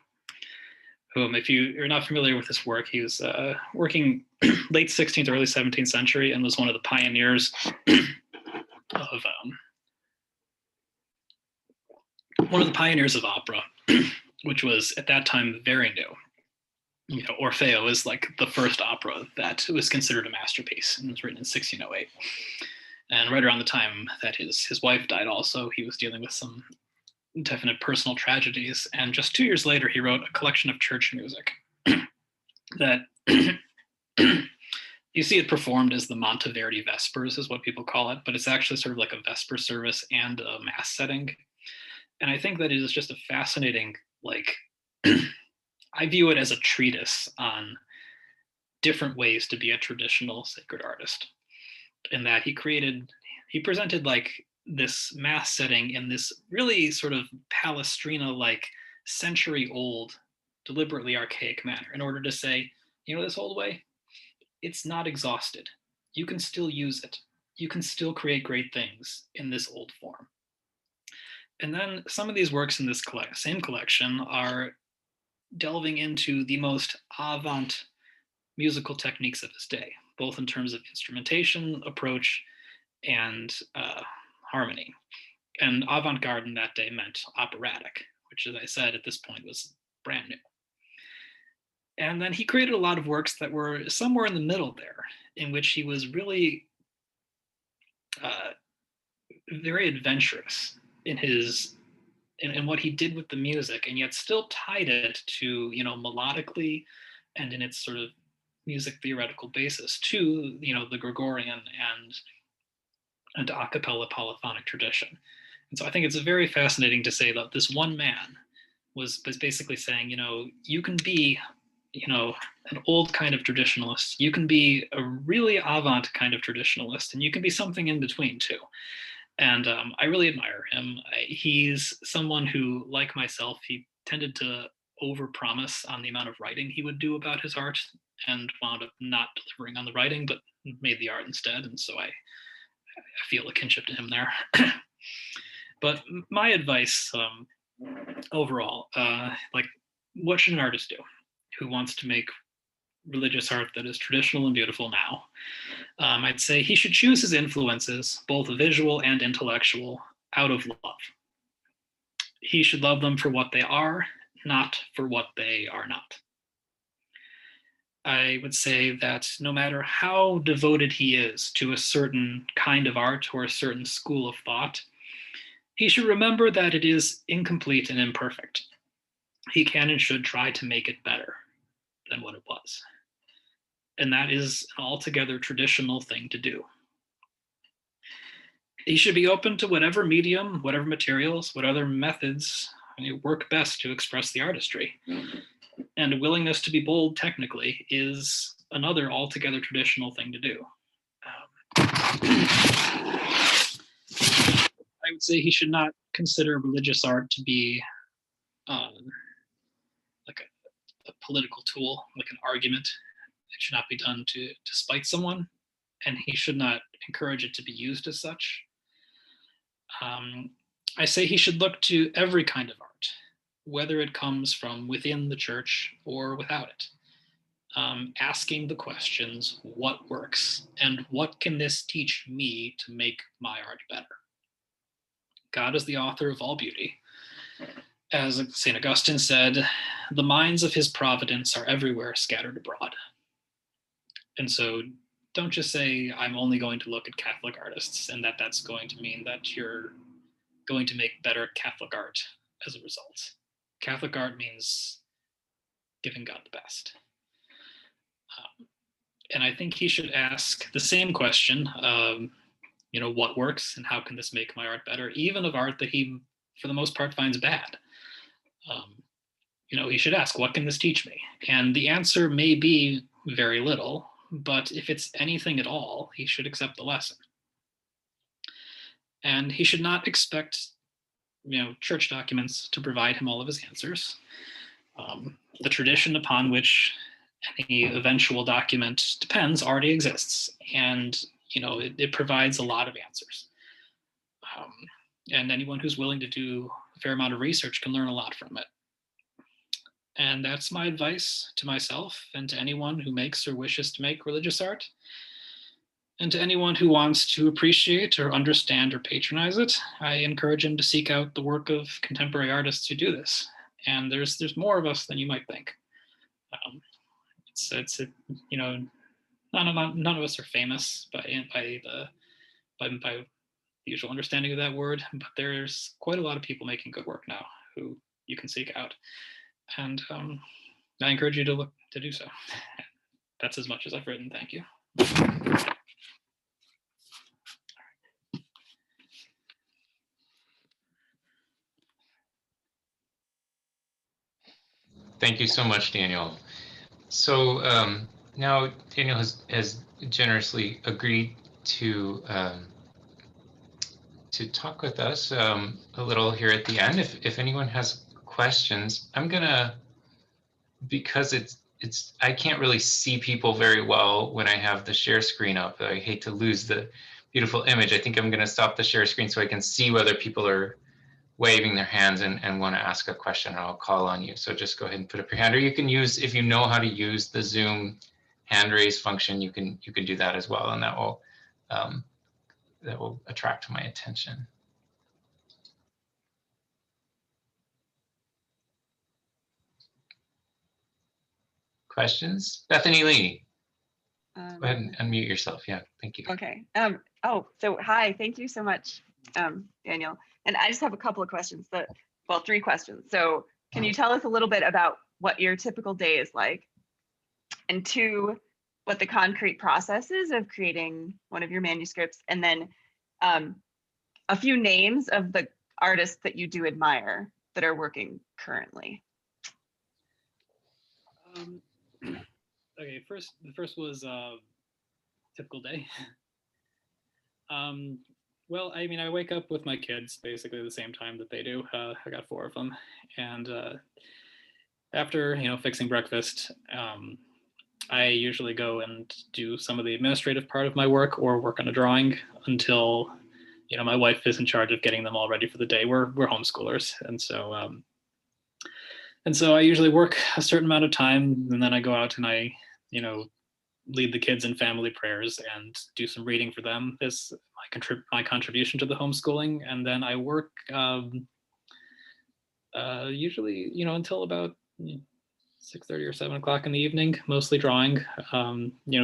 whom, if you're not familiar with his work, he was working late 16th, early 17th century, and was one of the pioneers of opera, which was at that time very new. Orfeo is like the first opera that was considered a masterpiece, and was written in 1608. And right around the time that his wife died also, he was dealing with some definite personal tragedies. And just 2 years later, he wrote a collection of church music that you see it performed as the Monteverdi Vespers is what people call it, but it's actually sort of like a Vesper service and a mass setting. And I think that it is just a fascinating, I view it as a treatise on different ways to be a traditional sacred artist, in that he presented this mass setting in this really sort of Palestrina-like, century-old, deliberately archaic manner, in order to say, this old way, it's not exhausted. You can still use it. You can still create great things in this old form. And then some of these works in this same collection are delving into the most avant musical techniques of his day, both in terms of instrumentation, approach, and harmony. And avant-garde in that day meant operatic, which, as I said, at this point was brand new. And then he created a lot of works that were somewhere in the middle there, in which he was really very adventurous in what he did with the music, and yet still tied it to, melodically and in its sort of music theoretical basis to, the Gregorian and a cappella polyphonic tradition. And so I think it's very fascinating to say that this one man was basically saying, you can be, an old kind of traditionalist, you can be a really avant kind of traditionalist, and you can be something in between too. And I really admire him. He's someone who, like myself, he tended to overpromise on the amount of writing he would do about his art, and wound up not delivering on the writing, but made the art instead. And so I feel a kinship to him there. But my advice overall, what should an artist do who wants to make religious art that is traditional and beautiful now? I'd say he should choose his influences, both visual and intellectual, out of love. He should love them for what they are, not for what they are not. I would say that no matter how devoted he is to a certain kind of art or a certain school of thought, he should remember that it is incomplete and imperfect. He can and should try to make it better than what it was. And that is an altogether traditional thing to do. He should be open to whatever medium, whatever materials, what other methods work best to express the artistry. And a willingness to be bold technically is another altogether traditional thing to do. I would say he should not consider religious art to be like a political tool, like an argument. It should not be done to spite someone, and he should not encourage it to be used as such. I say he should look to every kind of art, whether it comes from within the church or without it, asking the questions, what works, and what can this teach me to make my art better? God is the author of all beauty. As St. Augustine said, the minds of his providence are everywhere scattered abroad. And so don't just say, I'm only going to look at Catholic artists, and that's going to mean that you're going to make better Catholic art as a result. Catholic art means giving God the best. And I think he should ask the same question, what works and how can this make my art better, even of art that he, for the most part, finds bad. He should ask, what can this teach me? And the answer may be very little, but if it's anything at all, he should accept the lesson. And he should not expect, church documents to provide him all of his answers. The tradition upon which any eventual document depends already exists, and it provides a lot of answers. And anyone who's willing to do a fair amount of research can learn a lot from it. And that's my advice to myself and to anyone who makes or wishes to make religious art, and to anyone who wants to appreciate or understand or patronize it. I encourage him to seek out the work of contemporary artists who do this. And there's more of us than you might think. None of us are famous by the usual understanding of that word, but there's quite a lot of people making good work now who you can seek out. And I encourage you to do so. That's as much as I've written. Thank you. Thank you so much, Daniel. So now Daniel has generously agreed to talk with us a little here at the end. If anyone has questions, I'm gonna, because I can't really see people very well when I have the share screen up. I hate to lose the beautiful image. I think I'm gonna stop the share screen so I can see whether people are waving their hands and want to ask a question, and I'll call on you. So just go ahead and put up your hand, or you can use, if you know how to use the Zoom hand raise function, you can do that as well, and that will attract my attention. questions? Bethany Lee, go ahead Um, and unmute yourself. Yeah, thank you. okay. Oh, so hi, thank you so much, Daniel. And I just have a couple of questions, well, 3 questions. So can you tell us a little bit about what your typical day is like? And 2, what the concrete process is of creating one of your manuscripts, and then a few names of the artists that you do admire that are working currently. Okay, the first was typical day. Well, I mean, I wake up with my kids basically the same time that they do. I got 4 of them, and after fixing breakfast, I usually go and do some of the administrative part of my work or work on a drawing until my wife is in charge of getting them all ready for the day. We're homeschoolers, and so I usually work a certain amount of time, and then I go out and I lead the kids in family prayers and do some reading for them as my contribution to the homeschooling, and then I work usually until about 6:30 or 7 o'clock in the evening, mostly drawing.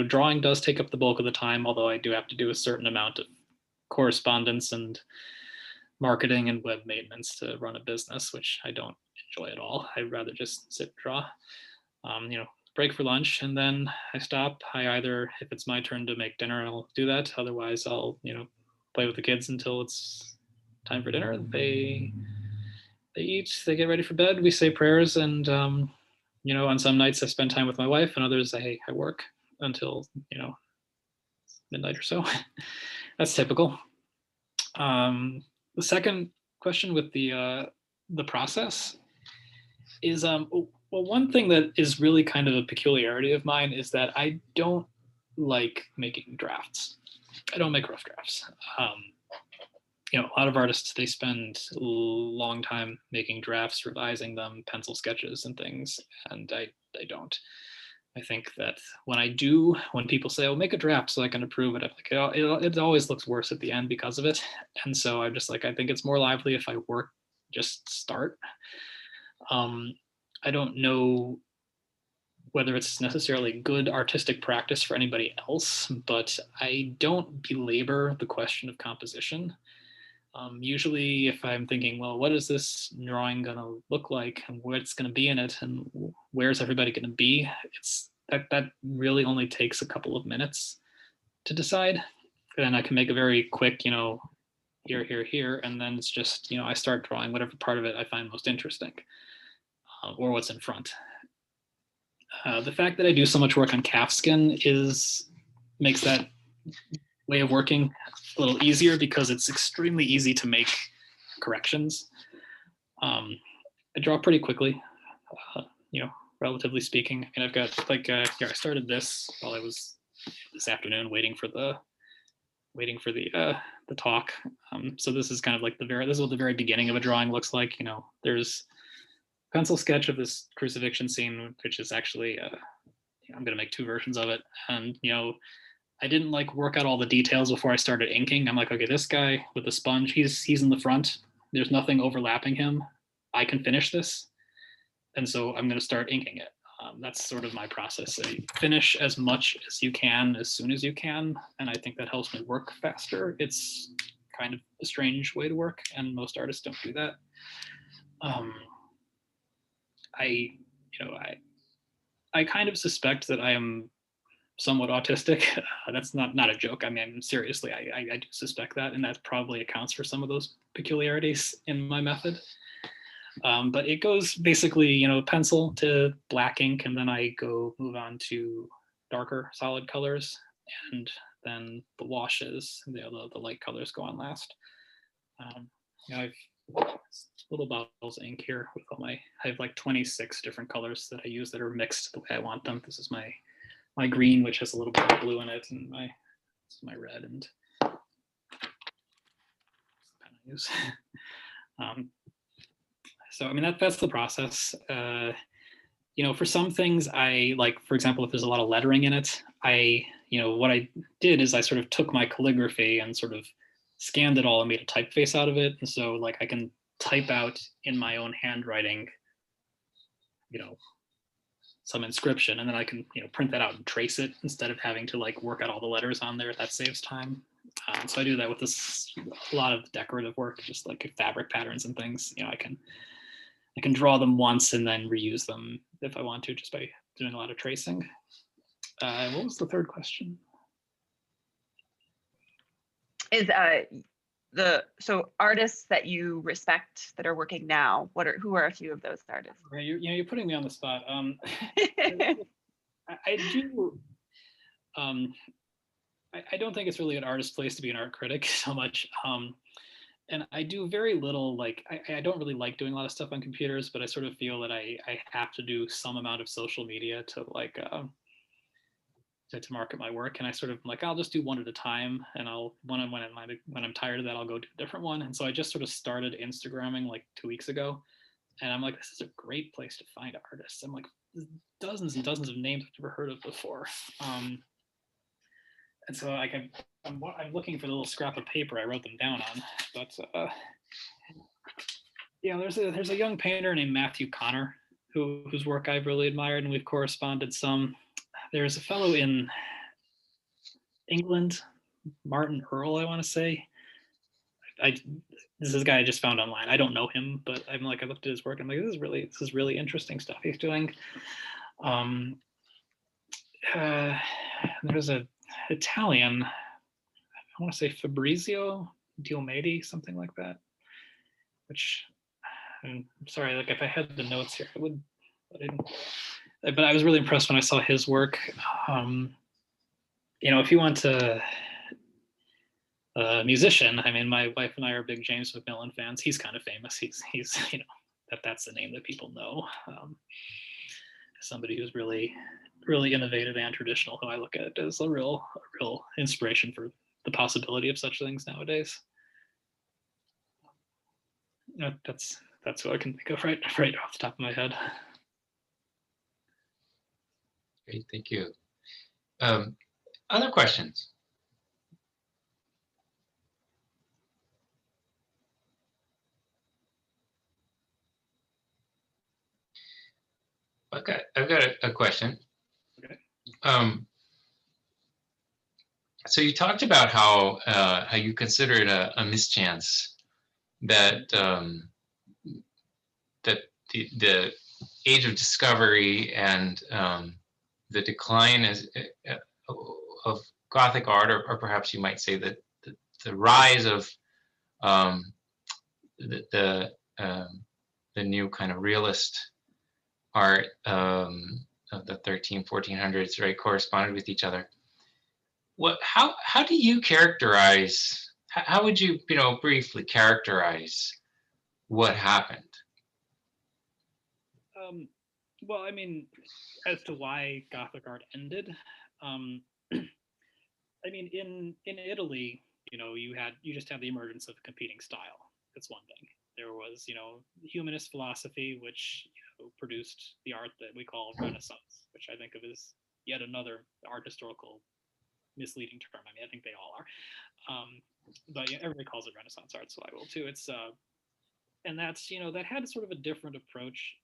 Drawing does take up the bulk of the time, although I do have to do a certain amount of correspondence and marketing and web maintenance to run a business, which I don't enjoy at all. I'd rather just sit and draw. Break for lunch, and then I stop. I either, if it's my turn to make dinner, I'll do that. Otherwise, I'll play with the kids until it's time for dinner. They eat, they get ready for bed. We say prayers, and on some nights I spend time with my wife, and others I work until midnight or so. That's typical. The second question with the process is well, one thing that is really kind of a peculiarity of mine is that I don't like making drafts. I don't make rough drafts. A lot of artists, they spend a long time making drafts, revising them, pencil sketches and things, and I don't. I think that when people say, "Oh, make a draft so I can approve it," I'm like, it always looks worse at the end because of it. And so I'm just like, I think it's more lively if I just start. I don't know whether it's necessarily good artistic practice for anybody else, but I don't belabor the question of composition. Usually if I'm thinking, well, what is this drawing going to look like and what's going to be in it and where's everybody going to be, it's that really only takes a couple of minutes to decide. And I can make a very quick, here, and then it's just, I start drawing whatever part of it I find most interesting. Or what's in front. The fact that I do so much work on calfskin makes that way of working a little easier because it's extremely easy to make corrections. I draw pretty quickly, relatively speaking. And I've got here, I started this while I was this afternoon waiting for the talk. So this is kind of like this is what the very beginning of a drawing looks like. There's pencil sketch of this crucifixion scene, which is actually, I'm going to make 2 versions of it. And, I didn't work out all the details before I started inking. I'm like, okay, this guy with the sponge, he's in the front. There's nothing overlapping him. I can finish this. And so I'm going to start inking it. That's sort of my process. So you finish as much as you can, as soon as you can. And I think that helps me work faster. It's kind of a strange way to work, and most artists don't do that. I kind of suspect that I am somewhat autistic. That's not a joke. I mean, seriously, I do suspect that, and that probably accounts for some of those peculiarities in my method. But it goes basically, pencil to black ink, and then I move on to darker solid colors, and then the washes, the light colors go on last. I've little bottles of ink here with I have 26 different colors that I use that are mixed the way I want them. This is my green, which has a little bit of blue in it, and this is my red and pen I use. So I mean that's the process. For some things I for example, if there's a lot of lettering in it, what I did is I sort of took my calligraphy and sort of scanned it all and made a typeface out of it. And so I can type out in my own handwriting, some inscription, and then I can print that out and trace it instead of having to like work out all the letters on there. That saves time. So I do that with a lot of decorative work, just like fabric patterns and things. I can draw them once and then reuse them if I want to, just by doing a lot of tracing. What was the third question? Is so artists that you respect that are working now, who are a few of those artists? Right, you're putting me on the spot. I do. I don't think it's really an artist's place to be an art critic so much. And I do very little, like, I don't really like doing a lot of stuff on computers, but I sort of feel that I have to do some amount of social media to like, to market my work. And I sort of like, I'll just do one at a time. And when I'm tired of that, I'll go to a different one. And so I just sort of started Instagramming like 2 weeks ago. And I'm like, this is a great place to find artists. I'm like, dozens and dozens of names I've never heard of before. And so like I'm looking for the little scrap of paper I wrote them down on. But there's a young painter named Matthew Connor whose work I've really admired, and we've corresponded some. There's a fellow in England, Martin Earl, I want to say. This is a guy I just found online. I don't know him, but I looked at his work and I'm like, this is really interesting stuff he's doing. There's a Italian, I want to say Fabrizio Diomedi, something like that. Which I'm sorry, like if I had the notes here, I would. But I was really impressed when I saw his work. If you want a musician, I mean, my wife and I are big James McMillan fans. He's kind of famous. He's that's the name that people know. Somebody who's really, really innovative and traditional, who I look at as a real inspiration for the possibility of such things nowadays. That's who I can think of right off the top of my head. Great, thank you. Other questions? Okay, I've got a question. Okay. So you talked about how you consider it a mischance that that the age of discovery and the decline of Gothic art, or perhaps you might say that the rise of the new kind of realist art of the 1400s, right, corresponded with each other. How do you characterize? How would you briefly characterize what happened? Well, I mean, as to why Gothic art ended, I mean, in Italy, you just had the emergence of a competing style. That's one thing. There was, humanist philosophy, which produced the art that we call Renaissance, which I think of as yet another art historical misleading term. I mean, I think they all are, but everybody calls it Renaissance art, so I will too. It's and that's that had sort of a different approach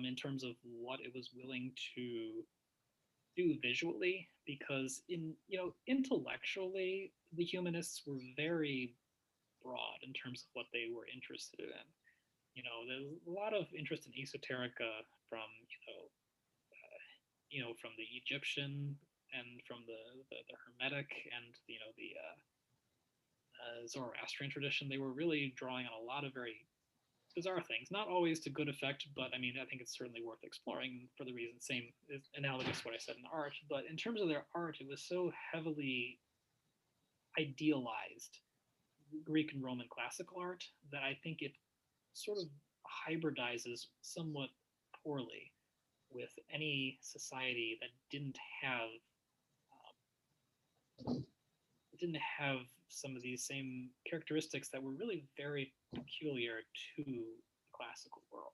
in terms of what it was willing to do visually, because intellectually the humanists were very broad in terms of what they were interested in. There's a lot of interest in esoterica from from the Egyptian and from the Hermetic and the Zoroastrian tradition. They were really drawing on a lot of very bizarre things, not always to good effect, but I mean, I think it's certainly worth exploring for the reason, same is analogous to what I said in art. But in terms of their art, it was so heavily idealized Greek and Roman classical art that I think it sort of hybridizes somewhat poorly with any society that didn't have some of these same characteristics that were really very peculiar to the classical world.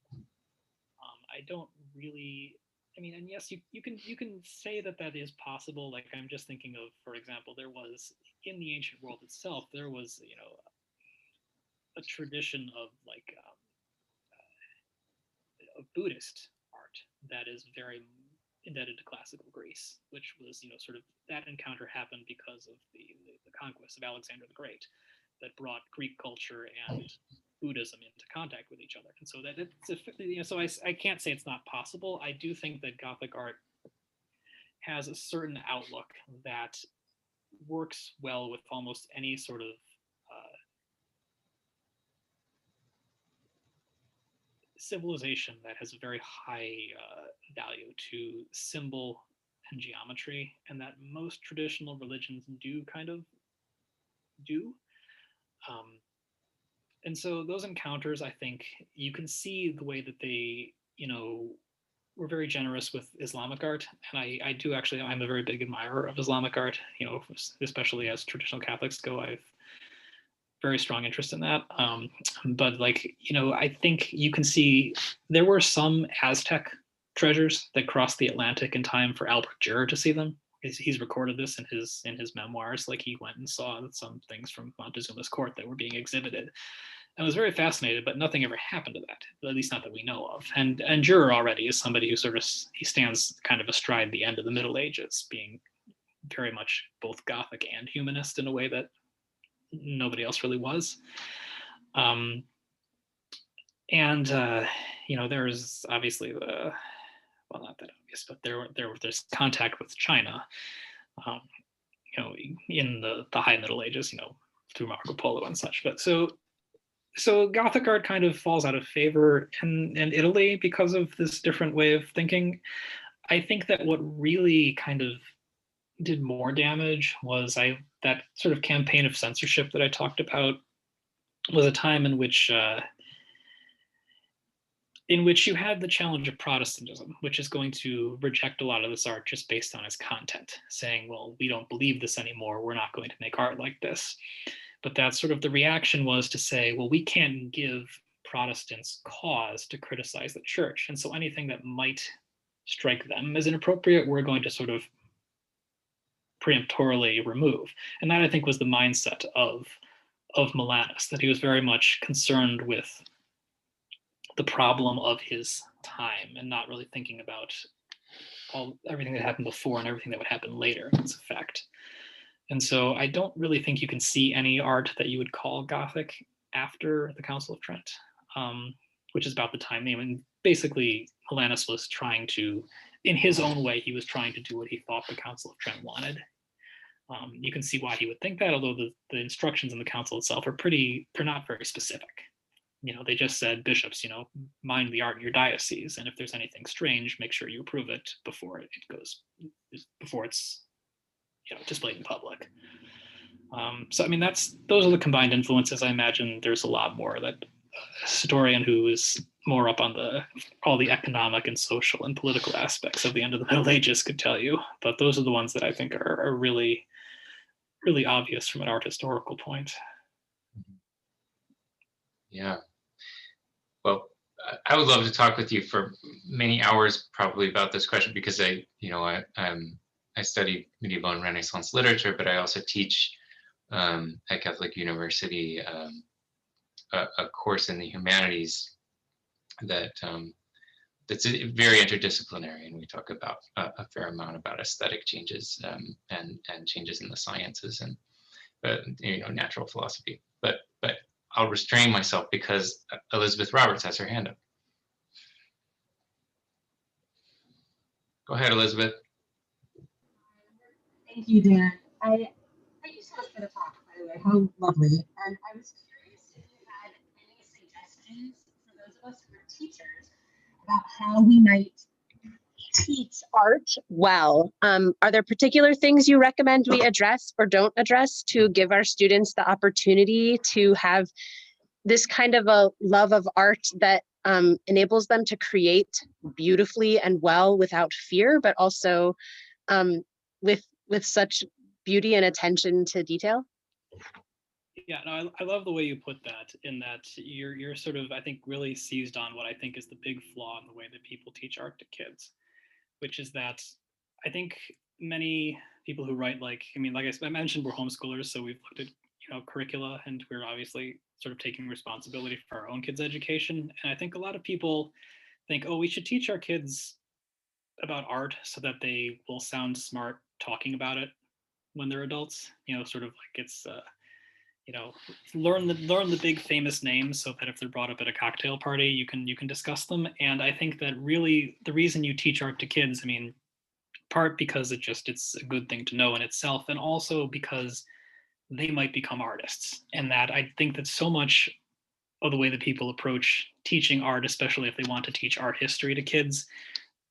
I don't really, I mean, and yes, you can say that is possible. Like, I'm just thinking of, for example, there was in the ancient world itself, there was a tradition of like a Buddhist art that is very indebted to classical Greece, which was, sort of that encounter happened because of the conquest of Alexander the Great that brought Greek culture and Buddhism into contact with each other. And so that it's, so I can't say it's not possible. I do think that Gothic art has a certain outlook that works well with almost any sort of civilization that has a very high value to symbol and geometry, and that most traditional religions do kind of do. And so those encounters, I think you can see the way that they, were very generous with Islamic art. And I do actually, I'm a very big admirer of Islamic art, especially as traditional Catholics go. I've very strong interest in that. But I think you can see there were some Aztec treasures that crossed the Atlantic in time for Albert Dürer to see them. He's recorded this in his memoirs. Like, he went and saw some things from Montezuma's court that were being exhibited. I was very fascinated, but nothing ever happened to that, at least not that we know of. And Dürer already is somebody who he stands kind of astride the end of the Middle Ages, being very much both Gothic and humanist in a way that nobody else really was. There's obviously not that obvious, but there's contact with China, in the High Middle Ages, through Marco Polo and such. But so Gothic art kind of falls out of favor in Italy because of this different way of thinking. I think that what really kind of did more damage was that sort of campaign of censorship that I talked about was a time in which you had the challenge of Protestantism, which is going to reject a lot of this art just based on its content, saying, well, we don't believe this anymore, we're not going to make art like this. But that's sort of the reaction, was to say, well, we can't give Protestants cause to criticize the church. And so anything that might strike them as inappropriate, we're going to sort of preemptorily remove. And that, I think, was the mindset of Milanus, that he was very much concerned with the problem of his time and not really thinking about everything that happened before and everything that would happen later in its effect. And so I don't really think you can see any art that you would call Gothic after the Council of Trent, which is about the time. I mean, basically, Milanus was trying to, in his own way, he was trying to do what he thought the Council of Trent wanted. You can see why he would think that, although the instructions in the council itself they're not very specific. They just said, bishops, mind the art in your diocese, and if there's anything strange, make sure you approve it before it's displayed in public. So I mean, those are the combined influences. I imagine there's a lot more that a historian who is more up on all the economic and social and political aspects of the end of the Middle Ages could tell you, but those are the ones that I think are really, really obvious from an art historical point. Yeah. Well, I would love to talk with you for many hours probably about this question, because I study medieval and Renaissance literature, but I also teach at Catholic University a course in the humanities that's very interdisciplinary, and we talk about a fair amount about aesthetic changes and changes in the sciences and natural philosophy. But I'll restrain myself because Elizabeth Roberts has her hand up. Go ahead, Elizabeth. Thank you, Dan. Thank you so much for the talk, by the way. How lovely. And I was curious if you had any suggestions for those of us who are teachers about how we might teach art well. Are there particular things you recommend we address or don't address to give our students the opportunity to have this kind of a love of art that enables them to create beautifully and well without fear, but also with such beauty and attention to detail? Yeah, no, I love the way you put that, in that you're sort of, I think, really seized on what I think is the big flaw in the way that people teach art to kids, which is that I think many people who write, like I mentioned, we're homeschoolers, so we've looked at curricula, and we're obviously sort of taking responsibility for our own kids' education. And I think a lot of people think, oh, we should teach our kids about art so that they will sound smart talking about it when they're adults. Sort of like it's learn the big famous names so that if they're brought up at a cocktail party, you can discuss them. And I think that really the reason you teach art to kids, I mean, part because it's a good thing to know in itself, and also because they might become artists. And that I think that so much of the way that people approach teaching art, especially if they want to teach art history to kids,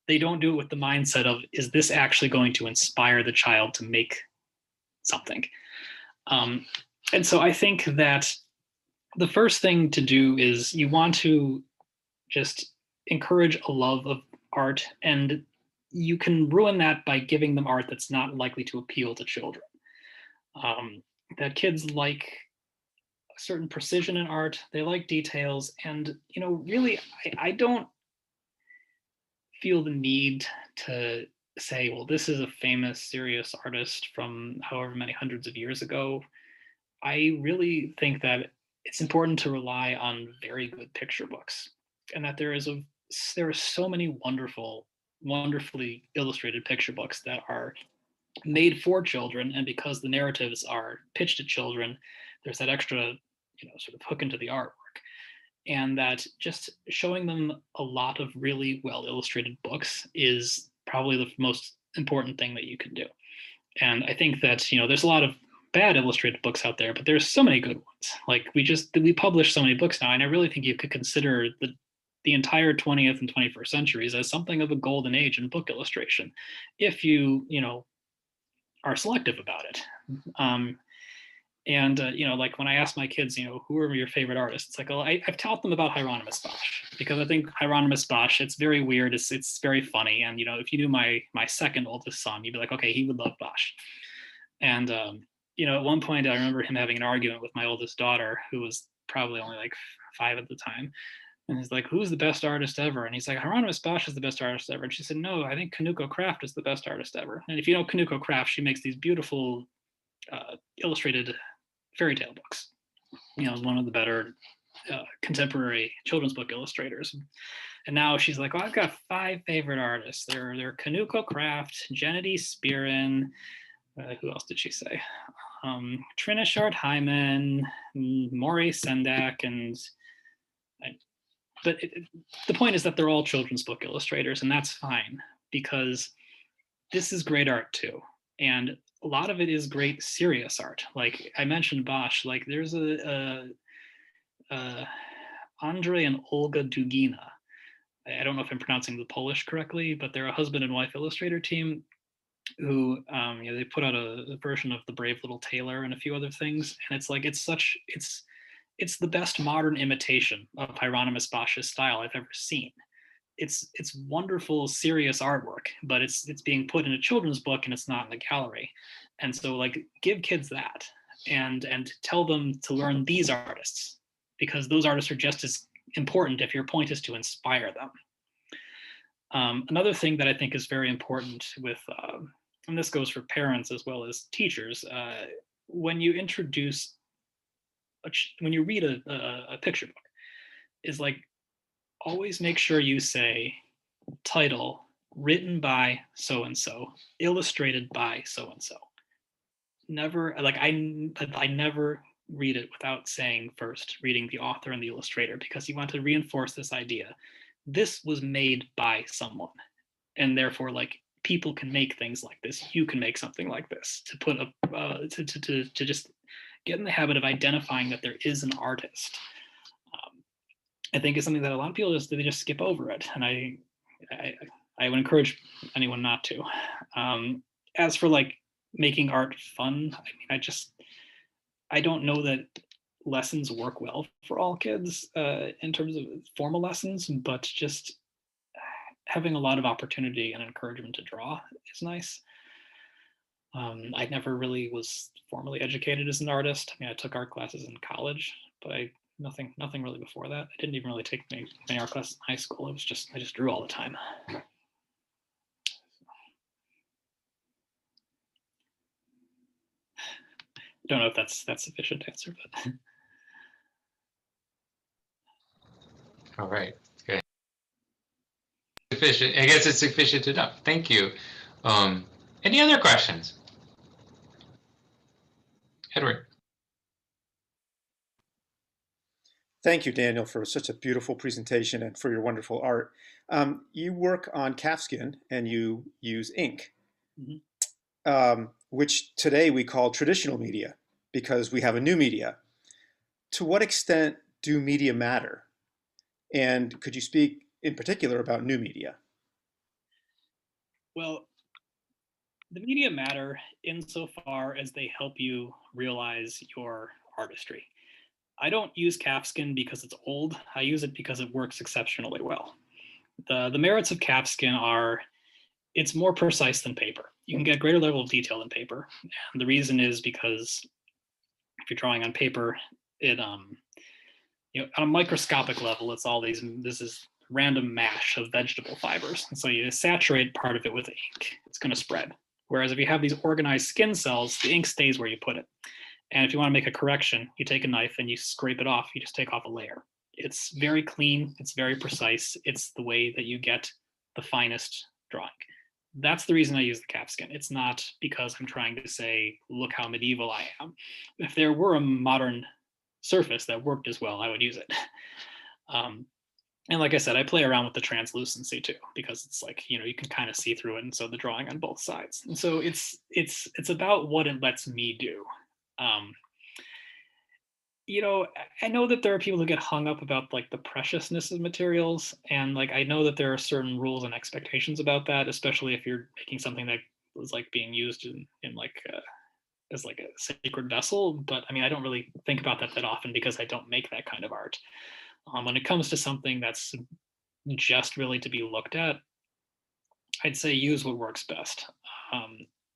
they don't do it with the mindset of, is this actually going to inspire the child to make something? And so I think that the first thing to do is you want to just encourage a love of art, and you can ruin that by giving them art that's not likely to appeal to children. That kids like a certain precision in art, they like details, and really, I don't feel the need to say, well, this is a famous, serious artist from however many hundreds of years ago. I really think that it's important to rely on very good picture books, and that there are so many wonderfully illustrated picture books that are made for children, and because the narratives are pitched at children, there's that extra, sort of hook into the artwork, and that just showing them a lot of really well illustrated books is probably the most important thing that you can do. And I think that there's a lot of bad illustrated books out there, but there's so many good ones. Like we publish so many books now, and I really think you could consider the entire 20th and 21st centuries as something of a golden age in book illustration, if you are selective about it. Like when I ask my kids, who are your favorite artists? It's like, well, I've taught them about Hieronymus Bosch, because I think Hieronymus Bosch, it's very weird. It's very funny. And, if you knew my second oldest son, you'd be like, okay, he would love Bosch. And, at one point I remember him having an argument with my oldest daughter, who was probably only like 5 at the time. And he's like, who's the best artist ever? And he's like, Hieronymus Bosch is the best artist ever. And she said, no, I think Kanuko Kraft is the best artist ever. And if you know Kanuko Kraft, she makes these beautiful illustrated fairy tale books. One of the better contemporary children's book illustrators. And now she's like, well, I've got 5 favorite artists. They're Kanuko Kraft, Gennady Spirin, who else did she say? Trina Short-Hyman, Maury Sendak, but the point is that they're all children's book illustrators, and that's fine, because this is great art too. And a lot of it is great serious art. Like I mentioned Bosch, like there's Andre and Olga Dugina. I don't know if I'm pronouncing the Polish correctly, but they're a husband and wife illustrator team who they put out a version of The Brave Little Tailor and a few other things. And it's like, it's the best modern imitation of Hieronymus Bosch's style I've ever seen. It's wonderful, serious artwork, but it's being put in a children's book and it's not in the gallery. And so like, give kids that and tell them to learn these artists, because those artists are just as important if your point is to inspire them. Another thing that I think is very important with, and this goes for parents as well as teachers, when you introduce, when you read a picture book, is like, always make sure you say title, written by so-and-so, illustrated by so-and-so. Never, like I never read it without saying first, reading the author and the illustrator, because you want to reinforce this idea. This was made by someone, and therefore like people can make things like this. You can make something like this, to put a to just get in the habit of identifying that there is an artist. I think is something that a lot of people they just skip over it, and I would encourage anyone not to. As for like making art fun, I mean, I don't know that lessons work well for all kids in terms of formal lessons, but just having a lot of opportunity and encouragement to draw is nice. I never really was formally educated as an artist. I mean, I took art classes in college, but nothing really before that. I didn't even really take many art classes in high school. I just drew all the time. I don't know if that's sufficient answer, but. All right, good. Sufficient. I guess it's sufficient enough. Thank you. Any other questions? Edward. Thank you, Daniel, for such a beautiful presentation and for your wonderful art. You work on calfskin and you use ink, which today we call traditional media because we have a new media. To what extent do media matter? And could you speak in particular about new media? Well, the media matter insofar as they help you realize your artistry. I don't use calfskin because it's old. I use it because it works exceptionally well. The merits of calfskin are it's more precise than paper. You can get greater level of detail than paper. And the reason is because if you're drawing on paper, it you know, on a microscopic level, it's all this is random mash of vegetable fibers. And so you saturate part of it with ink, it's going to spread. Whereas if you have these organized skin cells, the ink stays where you put it. And if you want to make a correction, you take a knife and you scrape it off. You just take off a layer. It's very clean. It's very precise. It's the way that you get the finest drawing. That's the reason I use the calfskin. It's not because I'm trying to say, look how medieval I am. If there were a modern surface that worked as well, I would use it. And like I said, I play around with the translucency too, because it's like, you know, you can kind of see through it. And so the drawing on both sides. And so it's about what it lets me do. You know, I know that there are people who get hung up about like the preciousness of materials. And like, I know that there are certain rules and expectations about that, especially if you're making something that was like being used in like, as like a sacred vessel. But I mean, I don't really think about that often because I don't make that kind of art. When it comes to something that's just really to be looked at, I'd say use what works best.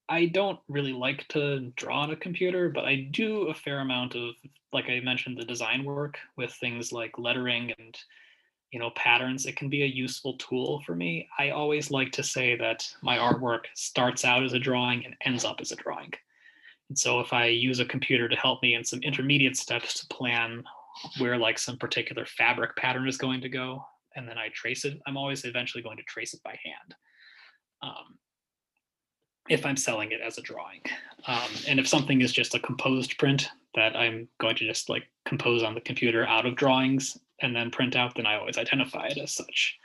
I don't really like to draw on a computer, but I do a fair amount of, like I mentioned, the design work with things like lettering and, you know, patterns. It can be a useful tool for me. I always like to say that my artwork starts out as a drawing and ends up as a drawing. And so if I use a computer to help me in some intermediate steps to plan where like some particular fabric pattern is going to go, and then I trace it, I'm always eventually going to trace it by hand. If I'm selling it as a drawing. And if something is just a composed print that I'm going to just like compose on the computer out of drawings and then print out, then I always identify it as such.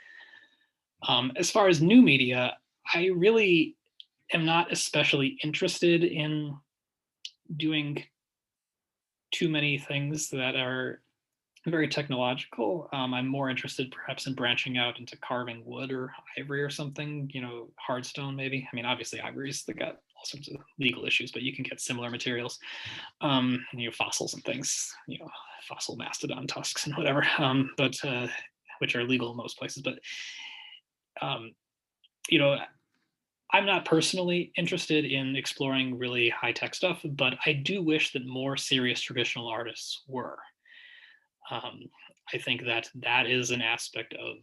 As far as new media, I really am not especially interested in doing too many things that are very technological. I'm more interested perhaps in branching out into carving wood or ivory or something, you know, hardstone maybe. I mean, obviously ivory's got all sorts of legal issues, but you can get similar materials, you know, fossils and things, you know, fossil mastodon tusks and whatever, but which are legal in most places. But, you know, I'm not personally interested in exploring really high-tech stuff, but I do wish that more serious traditional artists were. I think that that is an aspect of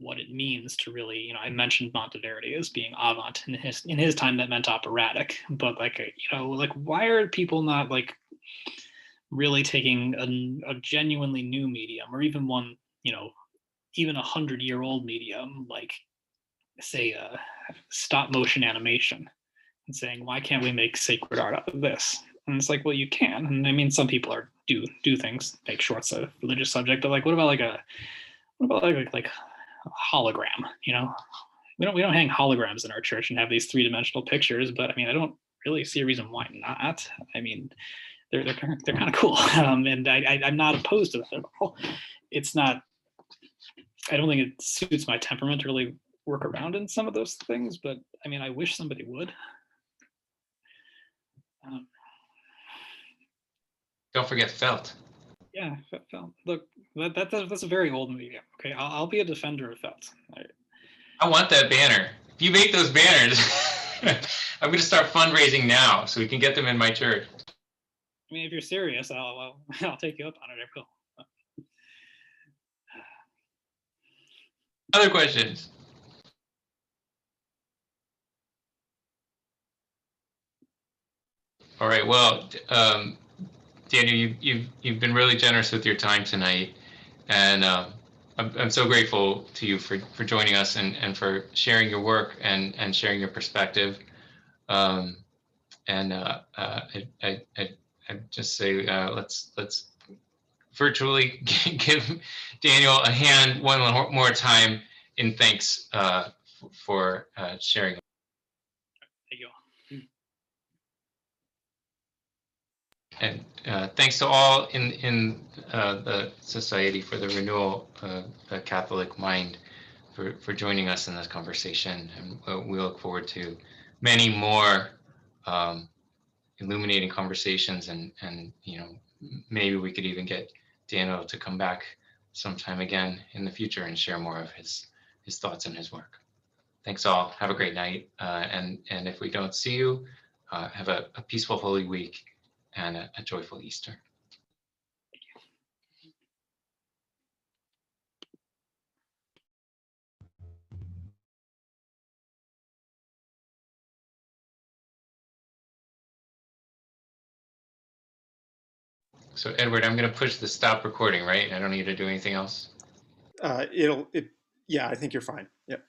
what it means to really, you know, I mentioned Monteverdi as being avant in his time. That meant operatic, but like, you know, like why are people not like really taking a genuinely new medium or even one, you know, even 100-year-old medium, like say stop motion animation, and saying, why can't we make sacred art out of this? And it's like, well, you can. And I mean, some people do things, make shorts a religious subject, but like, what about like a hologram? You know, we don't hang holograms in our church and have these 3-dimensional pictures. But I mean, I don't really see a reason why not. I mean, they're kind of cool, and I'm not opposed to that at all. It's not. I don't think it suits my temperament to really work around in some of those things. But I mean, I wish somebody would. Don't forget felt. Yeah, felt. Look, that's a very old medium. Okay, I'll be a defender of felt. I want that banner. If you make those banners, I'm going to start fundraising now so we can get them in my church. I mean, if you're serious, I'll take you up on it. I will. Other questions? All right. Well, Daniel, you've been really generous with your time tonight, and I'm so grateful to you for joining us and for sharing your work and sharing your perspective. And I just say let's virtually give Daniel a hand one more time in thanks for sharing. Thank you. And thanks to all in the Society for the Renewal the Catholic Mind for joining us in this conversation. And we look forward to many more illuminating conversations, and maybe we could even get Daniel to come back sometime again in the future and share more of his thoughts and his work. Thanks all. Have a great night. And if we don't see you, have a peaceful Holy Week and a joyful Easter. So Edward, I'm going to push the stop recording, right? I don't need to do anything else. Yeah, I think you're fine. Yep.